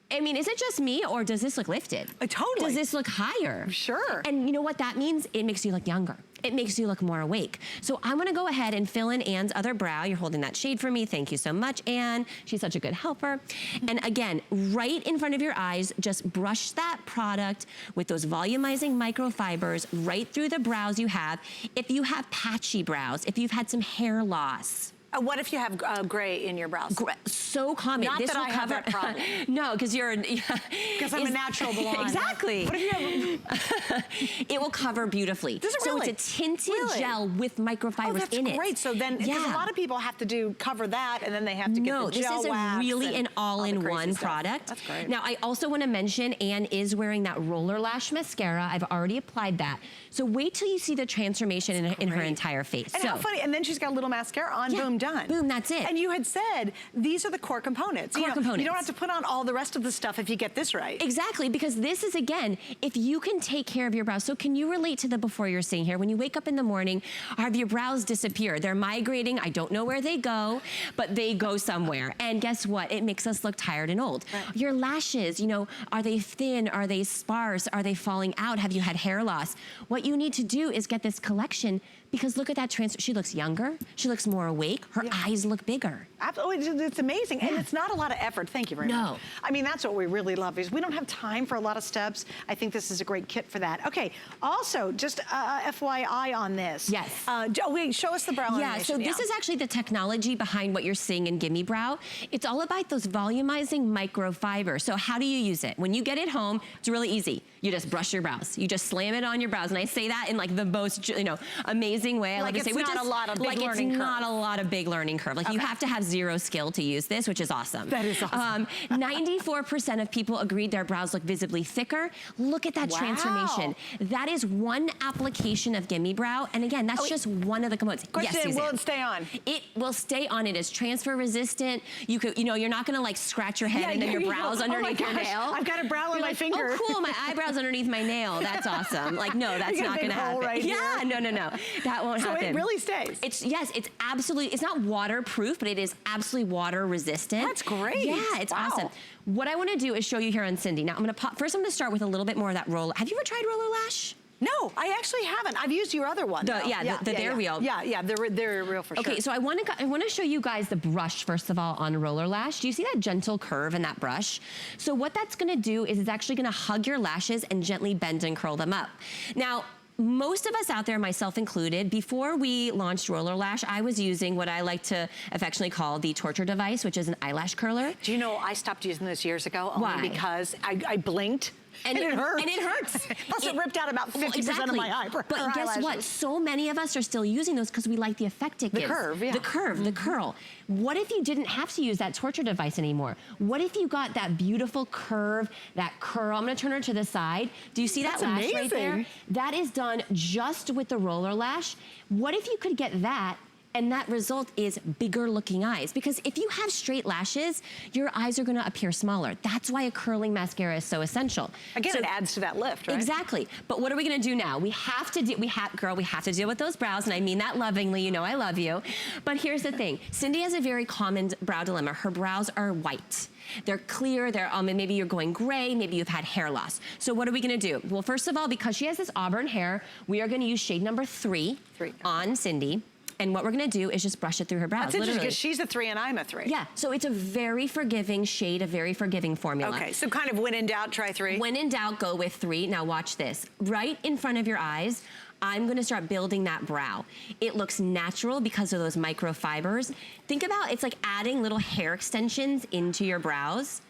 I mean, is it just me or does this look lifted? Totally. Does this look higher? Sure. And you know what that means? It makes you look younger. It makes you look more awake. So I'm gonna go ahead and fill in Anne's other brow. You're holding that shade for me. Thank you so much, Anne. She's such a good helper. And again, right in front of your eyes, just brush that product with those volumizing microfibers right through the brows you have. If you have patchy brows, if you've had some hair loss, What if you have gray in your brows? So common. Not this that will I cover. have that problem. No, because you're. Because I'm a natural blonde. Exactly. What if you have? It will cover beautifully. Does it so really? it's a tinted gel with microfibers in it. That's great. So then, because a lot of people have to cover that, and then they have to get the gel this is wax really and an all-in-one stuff. product. That's great. Now, I also want to mention Anne is wearing that roller lash mascara. I've already applied that. So wait till you see the transformation in her entire face. And how funny, and then she's got a little mascara on, boom, done. Boom, that's it. And you had said, these are the core components. Core components. You don't have to put on all the rest of the stuff if you get this right. Exactly, because this is, again, if you can take care of your brows. So can you relate to the before you're seeing here? When you wake up in the morning, have your brows disappeared? They're migrating. I don't know where they go, but they go somewhere. And guess what? It makes us look tired and old. Right. Your lashes, you know, are they thin? Are they sparse? Are they falling out? Have you had hair loss? What you need to do is get this collection, because look at that transfer. She looks younger. She looks more awake. Her eyes look bigger. Absolutely, it's amazing. And it's not a lot of effort. Thank you very much. I mean, that's what we really love, is we don't have time for a lot of steps. I think this is a great kit for that. Okay, also, just FYI on this. Yes. Wait, show us the brow animation. Yeah, so this is actually the technology behind what you're seeing in Gimme Brow. It's all about those volumizing microfibers. So how do you use it? When you get it home, it's really easy. You just brush your brows. You just slam it on your brows. And I say that in like the most, you know, amazing way. I Like love to say, it's not a lot of big learning curve. Like it's not a lot of big learning curve. Like you have to have zero skill to use this, which is awesome. That is awesome. 94% of people agreed their brows look visibly thicker. Look at that transformation. That is one application of Gimme Brow. And again, that's just one of the components. Question, will it stay on? It will stay on. It is transfer resistant. You could, you know, you're not gonna like scratch your head and then your brows underneath your nail. I've got a brow on my finger. Oh, cool, my eyebrow's underneath my nail. That's awesome. Like, no, that's not gonna happen. Right yeah, no. That won't happen. So it really stays. Yes, it's absolutely, it's not waterproof, but it is absolutely water resistant. That's great. Yeah, it's awesome. What I wanna do is show you here on Cindy. Now, first I'm gonna start with a little bit more of that roller. Have you ever tried roller lash? No, I actually haven't. I've used your other one. They're real. Yeah, they're real for sure. Okay, so I want to show you guys the brush first of all on roller lash. Do you see that gentle curve in that brush? So what that's going to do is it's actually going to hug your lashes and gently bend and curl them up. Now, most of us out there, myself included, before we launched Roller Lash, I was using what I like to affectionately call the torture device, which is an eyelash curler. Do you know I stopped using this years ago? Why? Only because I blinked. And it hurts. And it hurts. Plus it ripped out about 50% of my eyebrow. But guess what? So many of us are still using those because we like the effect it gives. The curve, yeah. The curve, the curl. What if you didn't have to use that torture device anymore? What if you got that beautiful curve, that curl? I'm gonna turn her to the side. Do you see that lash right there? That is done just with the roller lash. What if you could get that, and that result is bigger looking eyes? Because if you have straight lashes, your eyes are gonna appear smaller. That's why a curling mascara is so essential. Again, it adds to that lift, right? Exactly. But what are we gonna do now? We have to deal with those brows, and I mean that lovingly, you know I love you. But here's the thing. Cindy has a very common brow dilemma. Her brows are white. They're clear, maybe you're going gray, maybe you've had hair loss. So what are we gonna do? Well, first of all, because she has this auburn hair, we are gonna use shade number 3 on Cindy. And what we're gonna do is just brush it through her brows. That's interesting, because she's a 3 and I'm a 3. Yeah, so it's a very forgiving shade, a very forgiving formula. Okay, so kind of when in doubt, try 3. When in doubt, go with 3. Now watch this. Right in front of your eyes, I'm gonna start building that brow. It looks natural because of those microfibers. Think about, it's like adding little hair extensions into your brows.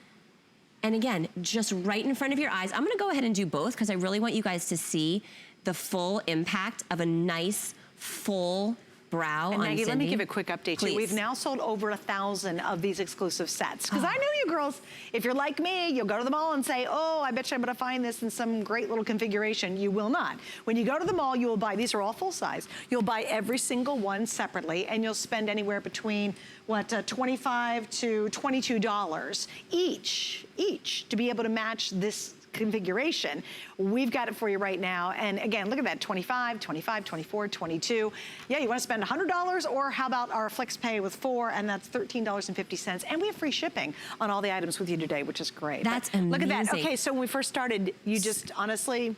And again, just right in front of your eyes. I'm gonna go ahead and do both because I really want you guys to see the full impact of a nice, full brow and on Maggie, Cindy. let me give a quick update to you. We've now sold over 1,000 of these exclusive sets. Because I know you girls, if you're like me, you'll go to the mall and say, oh, I bet you I'm gonna find this in some great little configuration. You will not. When you go to the mall, you will buy, these are all full size. You'll buy every single one separately, and you'll spend anywhere between, what, $25 to $22 each to be able to match this configuration. We've got it for you right now. And again, look at that, 25, 25, 24, 22. Yeah, you wanna spend $100, or how about our flex pay with 4, and that's $13.50. And we have free shipping on all the items with you today, which is great. That's amazing. Look at that. Okay, so when we first started, you just honestly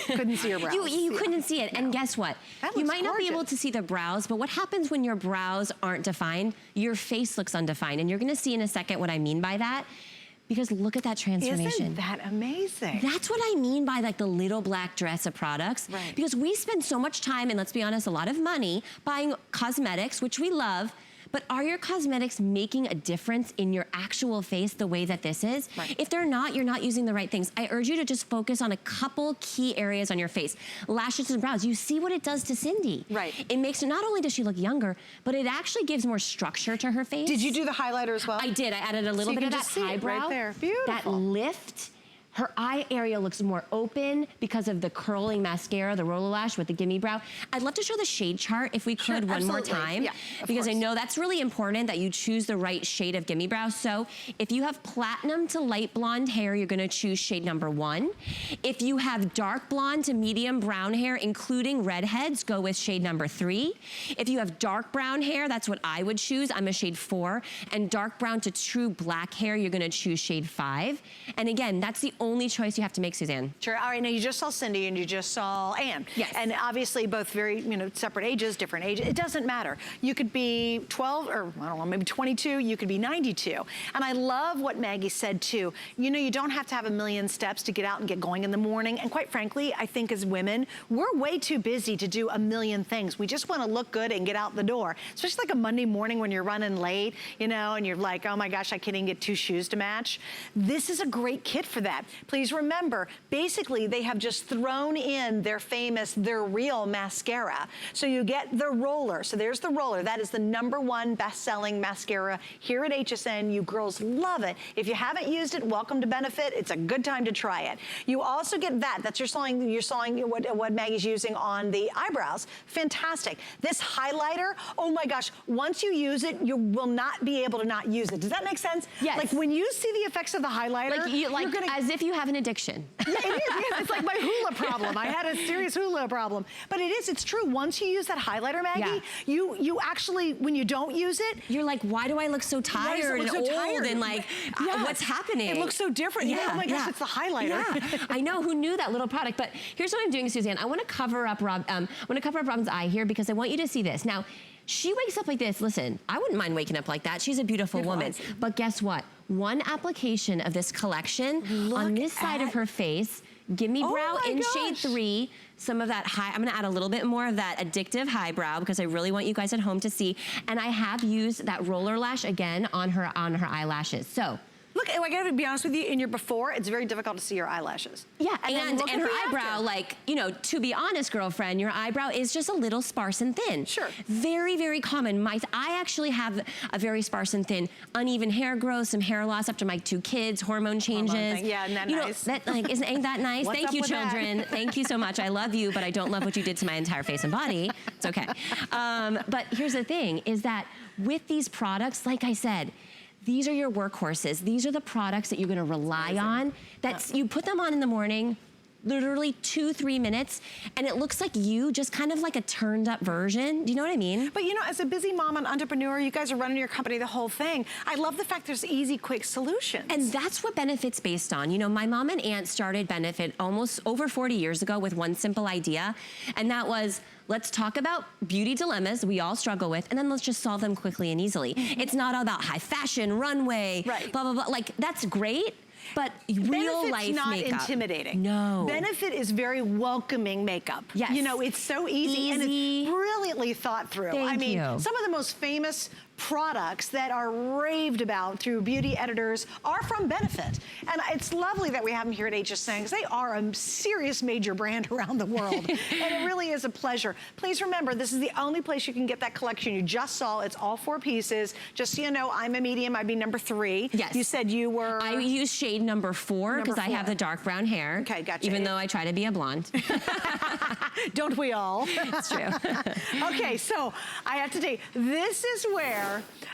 couldn't see your brows. You couldn't see it. No. And guess what? You might not be able to see the brows, but what happens when your brows aren't defined? Your face looks undefined. And you're gonna see in a second what I mean by that. Because look at that transformation. Isn't that amazing? That's what I mean by like the little black dress of products. Right. Because we spend so much time, and let's be honest, a lot of money buying cosmetics, which we love, but are your cosmetics making a difference in your actual face the way that this is? Right. If they're not, you're not using the right things. I urge you to just focus on a couple key areas on your face. Lashes and brows, you see what it does to Cindy. Right. It makes her, not only does she look younger, but it actually gives more structure to her face. Did you do the highlighter as well? I did. I added a little bit of that eyebrow. Right there. Beautiful. That lift. Her eye area looks more open because of the curling mascara, the roller lash with the gimme brow. I'd love to show the shade chart if we could one more time. Yeah, because I know that's really important that you choose the right shade of gimme brow. So if you have platinum to light blonde hair, you're gonna choose shade number 1. If you have dark blonde to medium brown hair, including redheads, go with shade number 3. If you have dark brown hair, that's what I would choose. I'm a shade 4. And dark brown to true black hair, you're gonna choose shade 5. And again, that's the only choice you have to make, Suzanne. Sure. All right. Now you just saw Cindy and you just saw Anne. Yes. And obviously both very, separate ages, different ages. It doesn't matter. You could be 12 or I don't know, maybe 22. You could be 92. And I love what Maggie said too. You don't have to have a million steps to get out and get going in the morning. And quite frankly, I think as women, we're way too busy to do a million things. We just want to look good and get out the door. Especially like a Monday morning when you're running late, and you're like, oh my gosh, I can't even get 2 shoes to match. This is a great kit for that. Please remember, basically they have just thrown in their real mascara. So you get the roller. So there's the roller. That is the #1 best-selling mascara here at HSN. You girls love it. If you haven't used it, welcome to Benefit. It's a good time to try it. You also get that. That's you're sawing what Maggie's using on the eyebrows. Fantastic. This highlighter, oh my gosh, once you use it, you will not be able to not use it. Does that make sense? Yes. Like when you see the effects of the highlighter, you're gonna, as if you have an addiction. Yeah, it is. Yes, it's like my hula problem. I had a serious hula problem. But it's true. Once you use that highlighter, Maggie, you actually, when you don't use it, you're like, why do I look so tired and old and like, what's happening? It looks so different. Oh my gosh, it's the highlighter. Yeah. I know, who knew that little product? But here's what I'm doing, Suzanne. I want to cover up Robin's eye here because I want you to see this. Now, she wakes up like this. Listen, I wouldn't mind waking up like that. She's a beautiful woman. But guess what? One application of this collection on this side of her face, Gimme Brow in shade 3, some of that high, I'm gonna add a little bit more of that addictive highbrow because I really want you guys at home to see. And I have used that roller lash again on her eyelashes. So, look, I gotta be honest with you, in your before, it's very difficult to see your eyelashes. Yeah, and her eyebrow, like, to be honest, girlfriend, your eyebrow is just a little sparse and thin. Sure. Very, very common. I actually have a very sparse and thin, uneven hair growth, some hair loss after my 2 kids, hormone changes. Yeah, isn't that nice? Ain't that nice? Thank you, children. Thank you so much. I love you, but I don't love what you did to my entire face and body. It's okay. But here's the thing, is that with these products, like I said, these are your workhorses. These are the products that you're gonna rely on. You put them on in the morning, literally 2-3 minutes, and it looks like you, just kind of like a turned up version. Do you know what I mean? But as a busy mom and entrepreneur, you guys are running your company, the whole thing. I love the fact there's easy, quick solutions. And that's what Benefit's based on. My mom and aunt started Benefit almost over 40 years ago with one simple idea, and that was, let's talk about beauty dilemmas we all struggle with, and then let's just solve them quickly and easily. It's not all about high fashion, runway, blah, blah, blah. Like, that's great. But real life not makeup. Intimidating. No. Benefit is very welcoming makeup. Yes. It's so easy and it's brilliantly thought through. Thank you. Some of the most famous products that are raved about through beauty editors are from Benefit. And it's lovely that we have them here at HSN because they are a serious major brand around the world. And it really is a pleasure. Please remember, this is the only place you can get that collection you just saw. It's all 4 pieces. Just so you know, I'm a medium, I'd be number 3. Yes. You said you were? I use shade number 4 because I have the dark brown hair. Okay, gotcha. Even though I try to be a blonde. Don't we all? It's true. Okay, so I have to tell you, this is where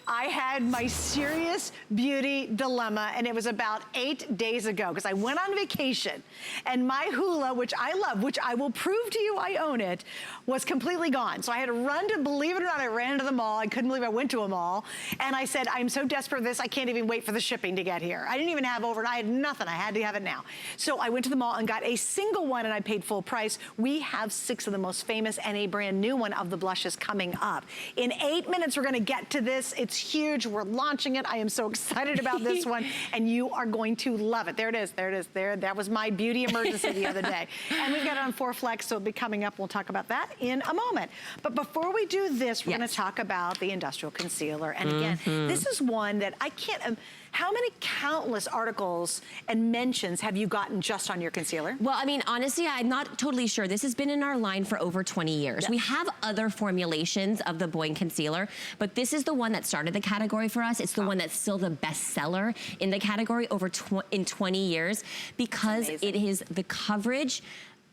I had my serious beauty dilemma, and it was about 8 days ago because I went on vacation and my hula, which I love, which I will prove to you I own it, was completely gone. So I had to run to, believe it or not, I ran into the mall. I couldn't believe I went to a mall. And I said, I'm so desperate for this, I can't even wait for the shipping to get here. I didn't even have overnight, I had nothing, I had to have it now. So I went to the mall and got a single one and I paid full price. We have 6 of the most famous and a brand new one of the blushes coming up. In 8 minutes, we're gonna get to this. It's huge, we're launching it. I am so excited about this one, and you are going to love it. There it is, there it is, there. That was my beauty emergency the other day. And we've got it on 4 Flex, so it'll be coming up. We'll talk about that in a moment. But before we do this, we're gonna talk about the industrial concealer. And again, this is one that I can't, how many countless articles and mentions have you gotten just on your concealer? Well, I mean, honestly, I'm not totally sure. This has been in our line for over 20 years. Yes. We have other formulations of the Boing Concealer, but this is the one that started the category for us. It's the one that's still the best seller in the category in 20 years because it is the coverage.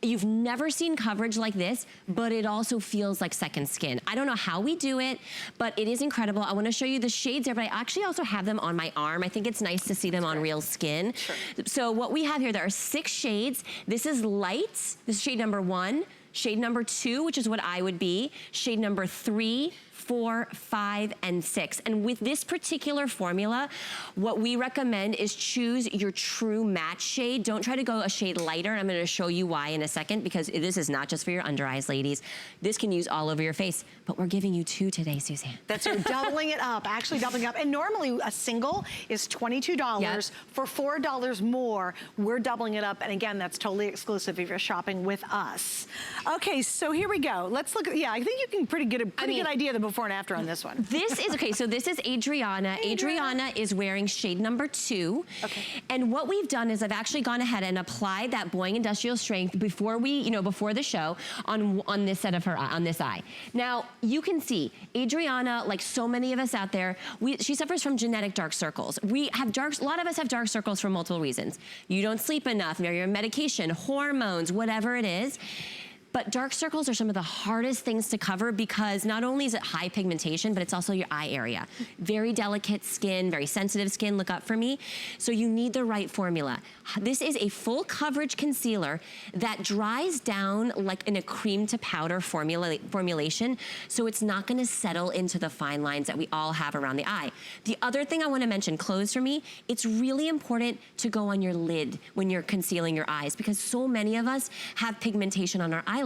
You've never seen coverage like this, but it also feels like second skin. I don't know how we do it, but it is incredible. I wanna show you the shades there, but I actually also have them on my arm. I think it's nice to see them on real skin. Sure. So what we have here, there are 6 shades. This is light, this is shade number 1, shade number 2, which is what I would be, shade number 3, 4, 5, and 6. And with this particular formula, what we recommend is choose your true match shade. Don't try to go a shade lighter. I'm gonna show you why in a second, because this is not just for your under eyes, ladies. This can use all over your face, but we're giving you 2 today, Suzanne. That's right, doubling it up, actually doubling up. And normally a single is $22. For $4 more, we're doubling it up. And again, that's totally exclusive if you're shopping with us. Okay, so here we go. Let's look at, I think you can get a pretty good idea of the before and after on this one. This is, okay, so this is Adriana. Adriana is wearing shade number 2. Okay. And what we've done is I've actually gone ahead and applied that Boing Industrial Strength before we, before the show on this set of her, on this eye. Now, you can see Adriana, like so many of us out there, she suffers from genetic dark circles. We have a lot of us have dark circles for multiple reasons. You don't sleep enough, you're on medication, hormones, whatever it is. But dark circles are some of the hardest things to cover because not only is it high pigmentation, but it's also your eye area. Very delicate skin, very sensitive skin, look up for me. So you need the right formula. This is a full coverage concealer that dries down like in a cream to powder formulation, so it's not gonna settle into the fine lines that we all have around the eye. The other thing I wanna mention, close for me, it's really important to go on your lid when you're concealing your eyes because so many of us have pigmentation on our eyelids.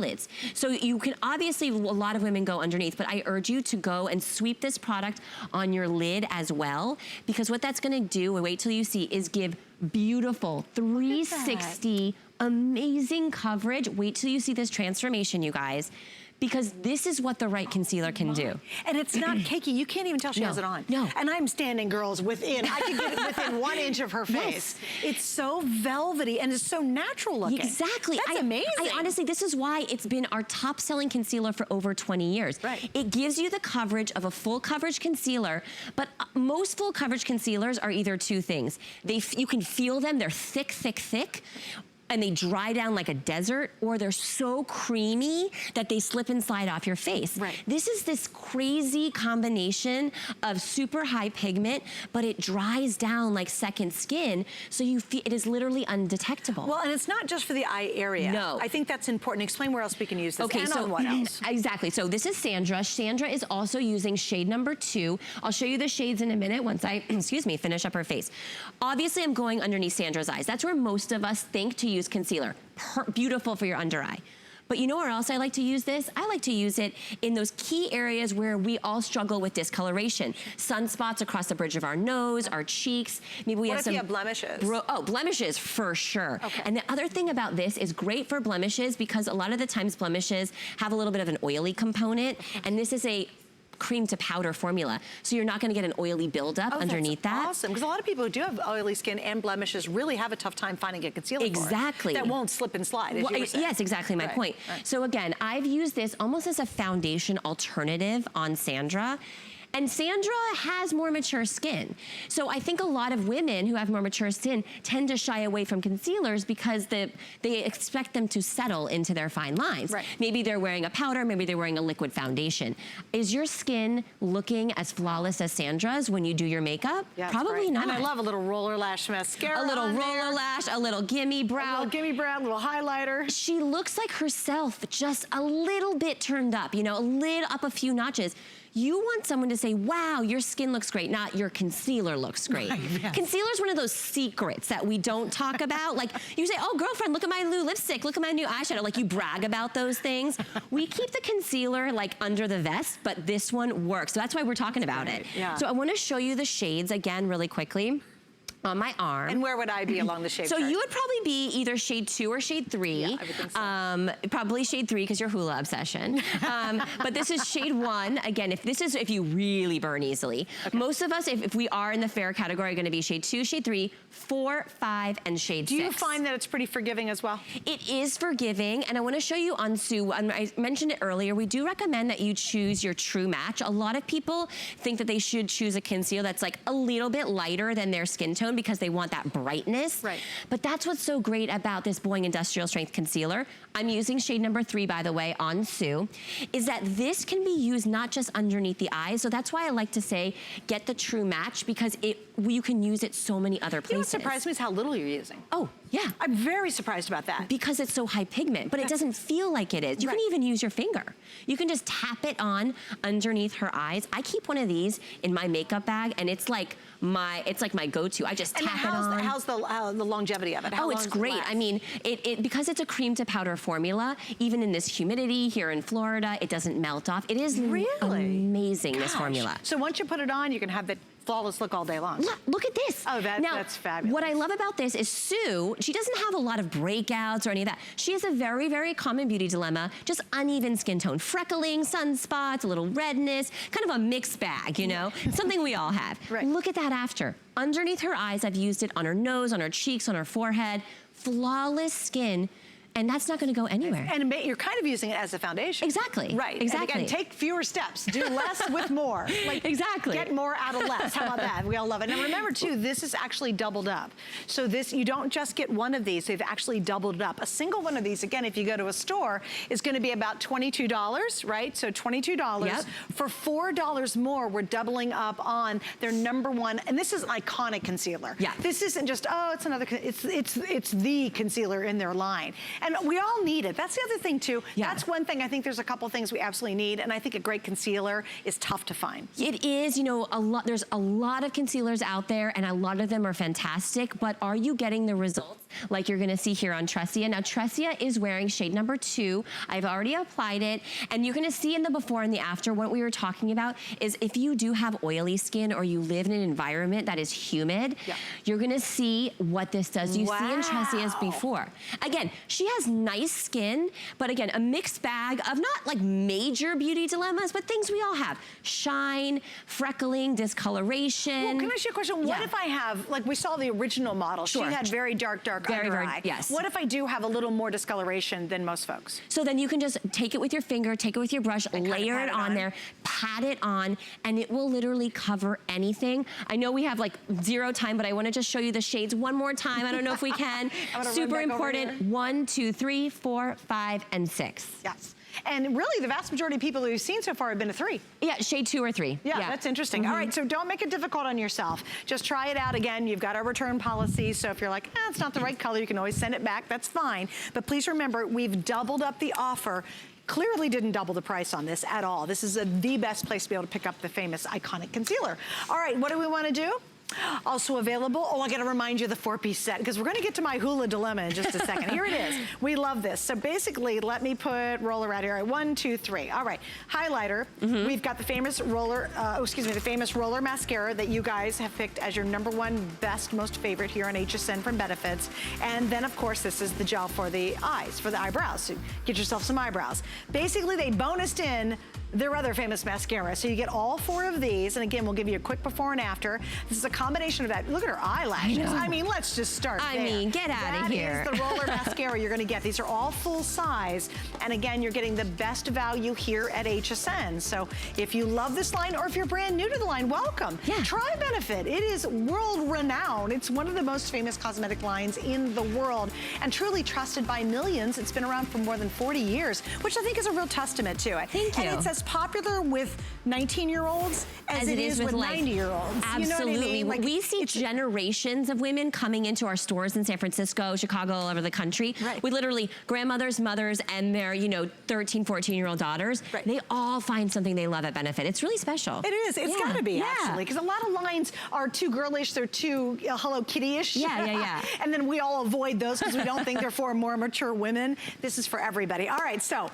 So you can obviously, a lot of women go underneath, but I urge you to go and sweep this product on your lid as well, because what that's gonna do, and wait till you see, is give beautiful 360 amazing coverage. Wait till you see this transformation, you guys. Because this is what the right concealer can do. And it's not cakey. You can't even tell she has it on. No. And I'm standing, girls, within. I can get it within 1 inch of her face. Yes. It's so velvety and it's so natural looking. Exactly. That's amazing. I honestly, this is why it's been our top selling concealer for over 20 years. Right. It gives you the coverage of a full coverage concealer, but most full coverage concealers are either 2 things. You can feel them, they're thick, thick, thick, and they dry down like a desert, or they're so creamy that they slip and slide off your face. Right. This is this crazy combination of super high pigment, but it dries down like second skin, so you feel it is literally undetectable. Well, and it's not just for the eye area. No. I think that's important. Explain where else we can use this, okay, and so, on what else. Exactly, so this is Sandra. Sandra is also using shade number 2. I'll show you the shades in a minute once I, excuse me, finish up her face. Obviously, I'm going underneath Sandra's eyes. That's where most of us think to use concealer. Beautiful for your under eye. But you know where else I like to use this? I like to use it in those key areas where we all struggle with discoloration. Sunspots across the bridge of our nose, our cheeks. Maybe we have some... What if you have blemishes? Blemishes for sure. Okay. And the other thing about this is great for blemishes because a lot of the times blemishes have a little bit of an oily component, and this is a cream to powder formula. So you're not gonna get an oily buildup underneath that. Awesome, because a lot of people who do have oily skin and blemishes really have a tough time finding a concealer exactly. for it. That won't slip and slide, as you were saying. Yes, exactly my point. Right. So again, I've used this almost as a foundation alternative on Sandra. And Sandra has more mature skin. So I think a lot of women who have more mature skin tend to shy away from concealers because they expect them to settle into their fine lines. Right. Maybe they're wearing a powder, maybe they're wearing a liquid foundation. Is your skin looking as flawless as Sandra's when you do your makeup? Yeah, probably not. And I love a little roller lash mascara. A little roller lash, a little gimme brow. A little gimme brow, a little highlighter. She looks like herself, just a little bit turned up, a lid up a few notches. You want someone to say, wow, your skin looks great, not your concealer looks great. Right, yes. Concealer is one of those secrets that we don't talk about. Like, you say, oh, girlfriend, look at my new lipstick, look at my new eyeshadow. Like, you brag about those things. We keep the concealer, like, under the vest, but this one works. So that's why we're talking about it. Yeah. So I want to show you the shades again really quickly. On my arm. And where would I be along the shade So chart? you would probably be either shade 2 or shade 3. Yeah, I would think so. Probably shade 3 because you're hula obsession. But this is shade 1. Again, if you really burn easily. Okay. Most of us, if we are in the fair category, are going to be shade 2, shade 3, 4, 5, and shade 6. Do you find that it's pretty forgiving as well? It is forgiving, and I want to show you on Sue. I mentioned it earlier. We do recommend that you choose your true match. A lot of people think that they should choose a concealer that's like a little bit lighter than their skin tone because they want that brightness. Right. But that's what's so great about this Boeing Industrial Strength Concealer. I'm using shade number 3, by the way, on Sue, is that this can be used not just underneath the eyes. So that's why I like to say, get the true match, because you can use it so many other places. You know what surprised me is how little you're using. Oh, yeah. I'm very surprised about that. Because it's so high pigment, but it doesn't feel like it is. You can even use your finger. You can just tap it on underneath her eyes. I keep one of these in my makeup bag, and it's like my go-to. I just tap it on. How's the longevity of it? How it's great. I mean, because it's a cream to powder formula, even in this humidity here in Florida, it doesn't melt off. It is amazing, this formula. So once you put it on, you can have the flawless look all day long. Look at this. Oh, that's fabulous. What I love about this is Sue, she doesn't have a lot of breakouts or any of that. She has a very, very common beauty dilemma, just uneven skin tone, freckling, sunspots, a little redness, kind of a mixed bag, you know? Something we all have. Right. Look at that after. Underneath her eyes, I've used it on her nose, on her cheeks, on her forehead. Flawless skin. And that's not going to go anywhere. And you're kind of using it as a foundation. Exactly. Right. Exactly. And again, take fewer steps. Do less with more. Like, exactly. Get more out of less. How about that? We all love it. Now remember too, this is actually doubled up. So this, you don't just get one of these. They've actually doubled it up. A single one of these, again, if you go to a store, is going to be about $22, right? So $22. Yep. For $4 more, we're doubling up on their #1, and this is an iconic concealer. Yeah. This isn't just, oh, it's another, it's the concealer in their line. And we all need it. That's the other thing too. Yeah. That's one thing. I think there's a couple things we absolutely need, and I think a great concealer is tough to find. It is, you know, there's a lot of concealers out there, and a lot of them are fantastic, but are you getting the results like you're gonna see here on Tressia? Now, Tressia is wearing shade number 2. I've already applied it, and you're gonna see in the before and the after, what we were talking about is if you do have oily skin or you live in an environment that is humid, you're gonna see what this does. You see in Tressia's before. Again, she has nice skin, but again, a mixed bag of not like major beauty dilemmas, but things we all have. Shine, freckling, discoloration. Well, can I ask you a question? What if I have, like we saw the original model, she had very dark under eye. Yes. What if I do have a little more discoloration than most folks? So then you can just take it with your finger, take it with your brush, layer it on there, pat it on, and it will literally cover anything. I know we have like 0 time, but I want to just show you the shades one more time. I don't know if we can. Super important. 1, 2, 3, 4, 5, and 6. Yes. And really, the vast majority of people who we've seen so far have been a 3. Yeah, shade 2 or 3. Yeah, that's interesting. All right, so don't make it difficult on yourself. Just try it out. Again, you've got our return policy, so if you're like, it's not the right color, you can always send it back. That's fine. But please remember, we've doubled up the offer. Clearly didn't double the price on this at all. This is the best place to be able to pick up the famous iconic concealer. All right, what do we want to do? Also available, I got to remind you the 4-piece set, because we're going to get to my hula dilemma in just a second. Here it is. We love this. So basically, let me put roller out here. All right, 1, 2, 3. All right, highlighter. We've got the famous roller, the famous roller mascara that you guys have picked as your #1 best, most favorite here on HSN from Benefits. And then, of course, this is the gel for the eyes, for the eyebrows. So get yourself some eyebrows. Basically, they bonused in their other famous mascara. So you get all 4 of these, and again, we'll give you a quick before and after. This is a combination of that. Look at her eyelashes. I mean, let's just start there. I mean, get out of here. That is the roller mascara you're gonna get. These are all full size. And again, you're getting the best value here at HSN. So if you love this line, or if you're brand new to the line, welcome. Yeah. Try Benefit. It is world renowned. It's one of the most famous cosmetic lines in the world, and truly trusted by millions. It's been around for more than 40 years, which I think is a real testament to it. Thank you. And it's a as popular with 19-year-olds as it is with 90-year-olds. Absolutely. You know what I mean? Like, we see generations of women coming into our stores in San Francisco, Chicago, all over the country. Right. With literally grandmothers, mothers, and their, 13, 14-year-old daughters. Right. They all find something they love at Benefit. It's really special. It is. It's got to be, actually, because a lot of lines are too girlish. They're too Hello Kitty-ish. Yeah. And then we all avoid those because we don't think they're for more mature women. This is for everybody. All right, so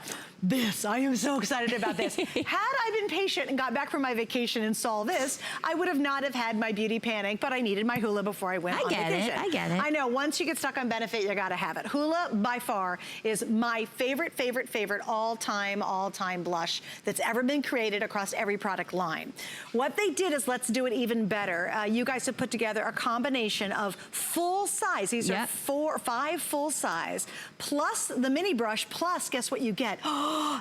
I am so excited about this. Had I been patient and got back from my vacation and saw this, I would have not have had my beauty panic, but I needed my Hula before I went on vacation. I get it. I know, once you get stuck on Benefit, you gotta have it. Hula, by far, is my favorite all-time blush that's ever been created across every product line. What they did is, let's do it even better. You guys have put together a combination of full size. These are 5 full size, plus the mini brush, plus guess what you get?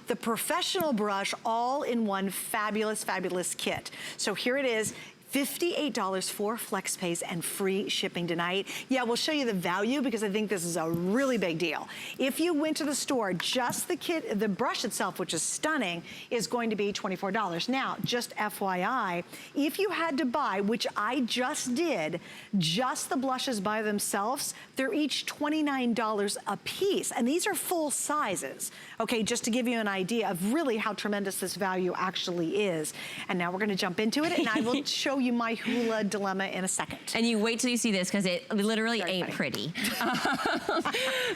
The professional brush, all in one fabulous, fabulous kit. So here it is. $58 for FlexPays and free shipping tonight. Yeah, we'll show you the value because I think this is a really big deal. If you went to the store, just the kit, the brush itself, which is stunning, is going to be $24. Now, just FYI, if you had to buy, which I just did, just the blushes by themselves, they're each $29 a piece. And these are full sizes, okay, just to give you an idea of really how tremendous this value actually is. And now we're gonna jump into it, and I will show you my Hula dilemma in a second. And you wait till you see this because it literally ain't pretty.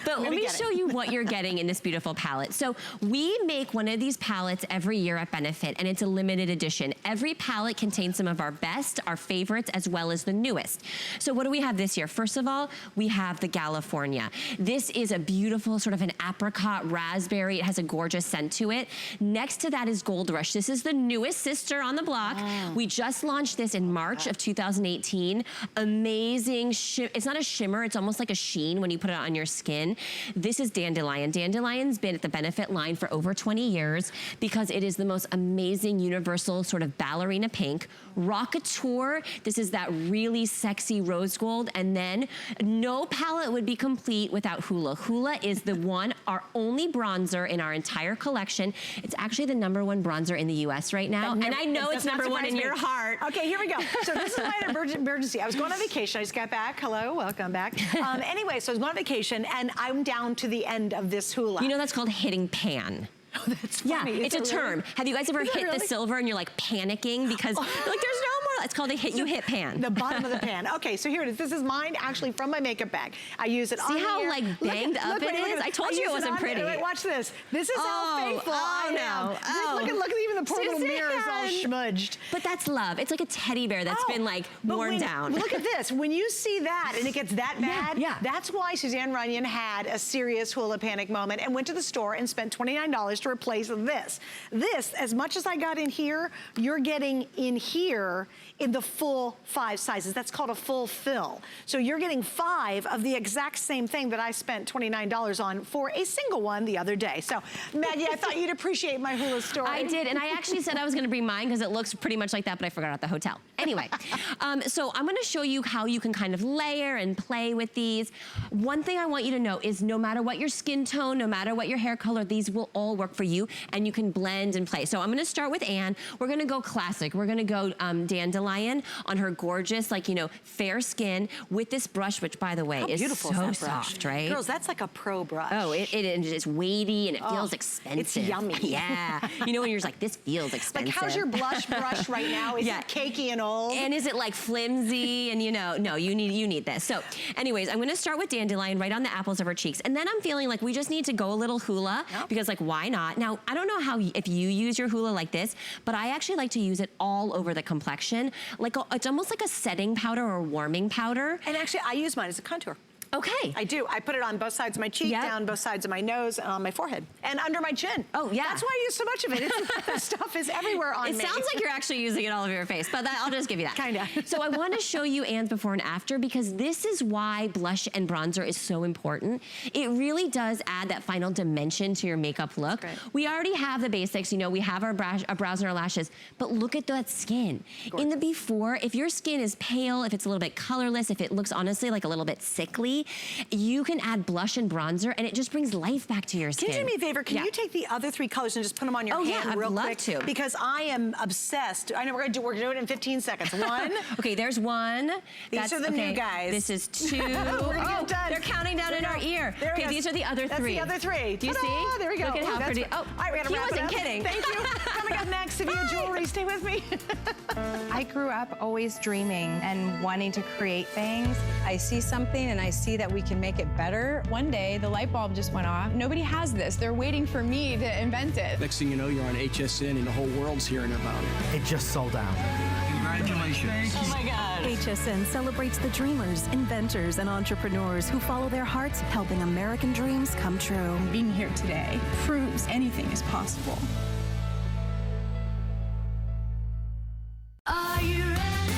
But let me show you what you're getting in this beautiful palette. So we make one of these palettes every year at Benefit, and it's a limited edition. Every palette contains some of our best, our favorites, as well as the newest. So what do we have this year? First of all, we have the California. This is a beautiful sort of an apricot raspberry. It has a gorgeous scent to it. Next to that is Gold Rush. This is the newest sister on the block. We just launched this in March of 2018. Amazing, it's not a shimmer, it's almost like a sheen when you put it on your skin. This is Dandelion. Dandelion's been at the Benefit line for over 20 years because it is the most amazing universal sort of ballerina pink. Rockateur, this is that really sexy rose gold, and then no palette would be complete without Hula. Hula is the one, our only bronzer in our entire collection. It's actually the #1 bronzer in the US right now, and I know it's #1 in your heart. Okay, here we go. So this is my emergency. I was going on vacation. I just got back. Hello, welcome back. Anyway, so I was going on vacation, and I'm down to the end of this Hula. You know that's called hitting pan. Oh, that's funny. Yeah, it's a term. Have you guys ever hit the silver and you're like panicking because like there's no more? It's called you hit pan. The bottom of the pan. Okay, so here it is. This is mine actually from my makeup bag. I use it on See how here. like banged up it is? I told you it wasn't pretty. Wait, watch this. This is how faithful I am. Look at even the poor little mirror is all smudged. But that's love. It's like a teddy bear that's been like worn down. Look at this. When you see that and it gets that bad, that's why Suzanne Runyon had a serious Hula panic moment and went to the store and spent $29 to replace this. This, as much as I got in here, you're getting in here in the full 5 sizes. That's called a full fill. So you're getting 5 of the exact same thing that I spent $29 on for a single one the other day. So, Maggie, I thought you'd appreciate my Hula story. I did, and I actually said I was gonna bring mine because it looks pretty much like that, but I forgot at the hotel. Anyway, so I'm gonna show you how you can kind of layer and play with these. One thing I want you to know is no matter what your skin tone, no matter what your hair color, these will all work for you, and you can blend and play. So I'm gonna start with Anne. We're gonna go classic. We're gonna go Dandelion on her gorgeous, like, fair skin with this brush, which by the way is so soft, right? Girls, that's like a pro brush. Oh, it's weighty and it feels expensive. It's yummy. Yeah. When you're just like, this feels expensive. Like, how's your blush brush right now? Is it cakey and old? And is it like flimsy? And no, you need this. So anyways, I'm gonna start with Dandelion right on the apples of her cheeks. And then I'm feeling like we just need to go a little Hula because like, why not? Now, I don't know if you use your Hula like this, but I actually like to use it all over the complexion. Like it's almost like a setting powder or warming powder. And actually, I use mine as a contour. Okay. I do. I put it on both sides of my cheek, down both sides of my nose, and on my forehead, and under my chin. Oh, yeah. That's why I use so much of it. The stuff is everywhere on me. It sounds like you're actually using it all over your face, but I'll just give you that. Kinda. So I want to show you Anne's before and after because this is why blush and bronzer is so important. It really does add that final dimension to your makeup look. We already have the basics. We have our brows and our lashes, but look at that skin. Gorgeous. In the before, if your skin is pale, if it's a little bit colorless, if it looks honestly like a little bit sickly, body, you can add blush and bronzer, and it just brings life back to your skin. Can you do me a favor? Can you take the other 3 colors and just put them on your hand real quick? I'd love to. Because I am obsessed. I know we're gonna do it in 15 seconds. 1. Okay, there's 1. These are the new guys. This is 2. We're gonna get it done. They're counting down in our ear. Okay, these are the other 3. That's the other 3. Do you see? There we go. Look at how pretty. Oh, all right, we gotta he wrap it wasn't up. kidding. Thank you. Coming up next, Sevilla Jewelry. Stay with me. I grew up always dreaming and wanting to create things. I see something and I see that we can make it better. One day, the light bulb just went off. Nobody has this. They're waiting for me to invent it. Next thing you know, you're on HSN and the whole world's hearing about it. It just sold out. Congratulations. Oh my God. HSN celebrates the dreamers, inventors, and entrepreneurs who follow their hearts, helping American dreams come true. Being here today proves anything is possible.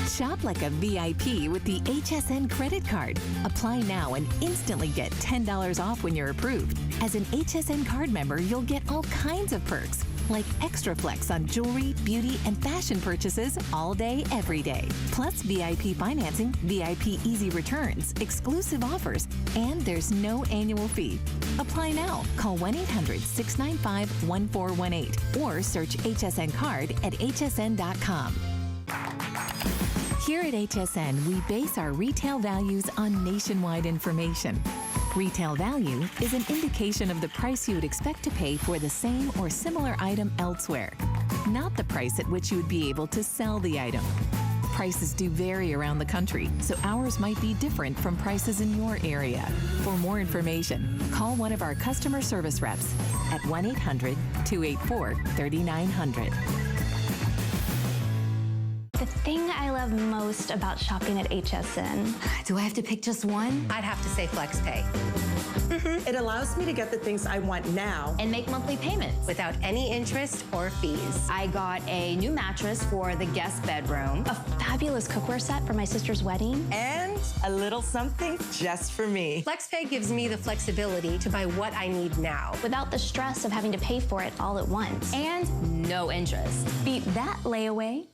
Shop like a VIP with the HSN credit card. Apply now and instantly get $10 off when you're approved. As an HSN card member, you'll get all kinds of perks, like extra flex on jewelry, beauty, and fashion purchases all day, every day. Plus VIP financing, VIP easy returns, exclusive offers, and there's no annual fee. Apply now. Call 1-800-695-1418 or search HSN card at hsn.com. Here at HSN, we base our retail values on nationwide information. Retail value is an indication of the price you would expect to pay for the same or similar item elsewhere, not the price at which you would be able to sell the item. Prices do vary around the country, so ours might be different from prices in your area. For more information, call one of our customer service reps at 1-800-284-3900. The thing I love most about shopping at HSN. Do I have to pick just one? I'd have to say FlexPay. It allows me to get the things I want now and make monthly payments without any interest or fees. I got a new mattress for the guest bedroom, a fabulous cookware set for my sister's wedding, and a little something just for me. FlexPay gives me the flexibility to buy what I need now without the stress of having to pay for it all at once. And no interest. Beat that layaway.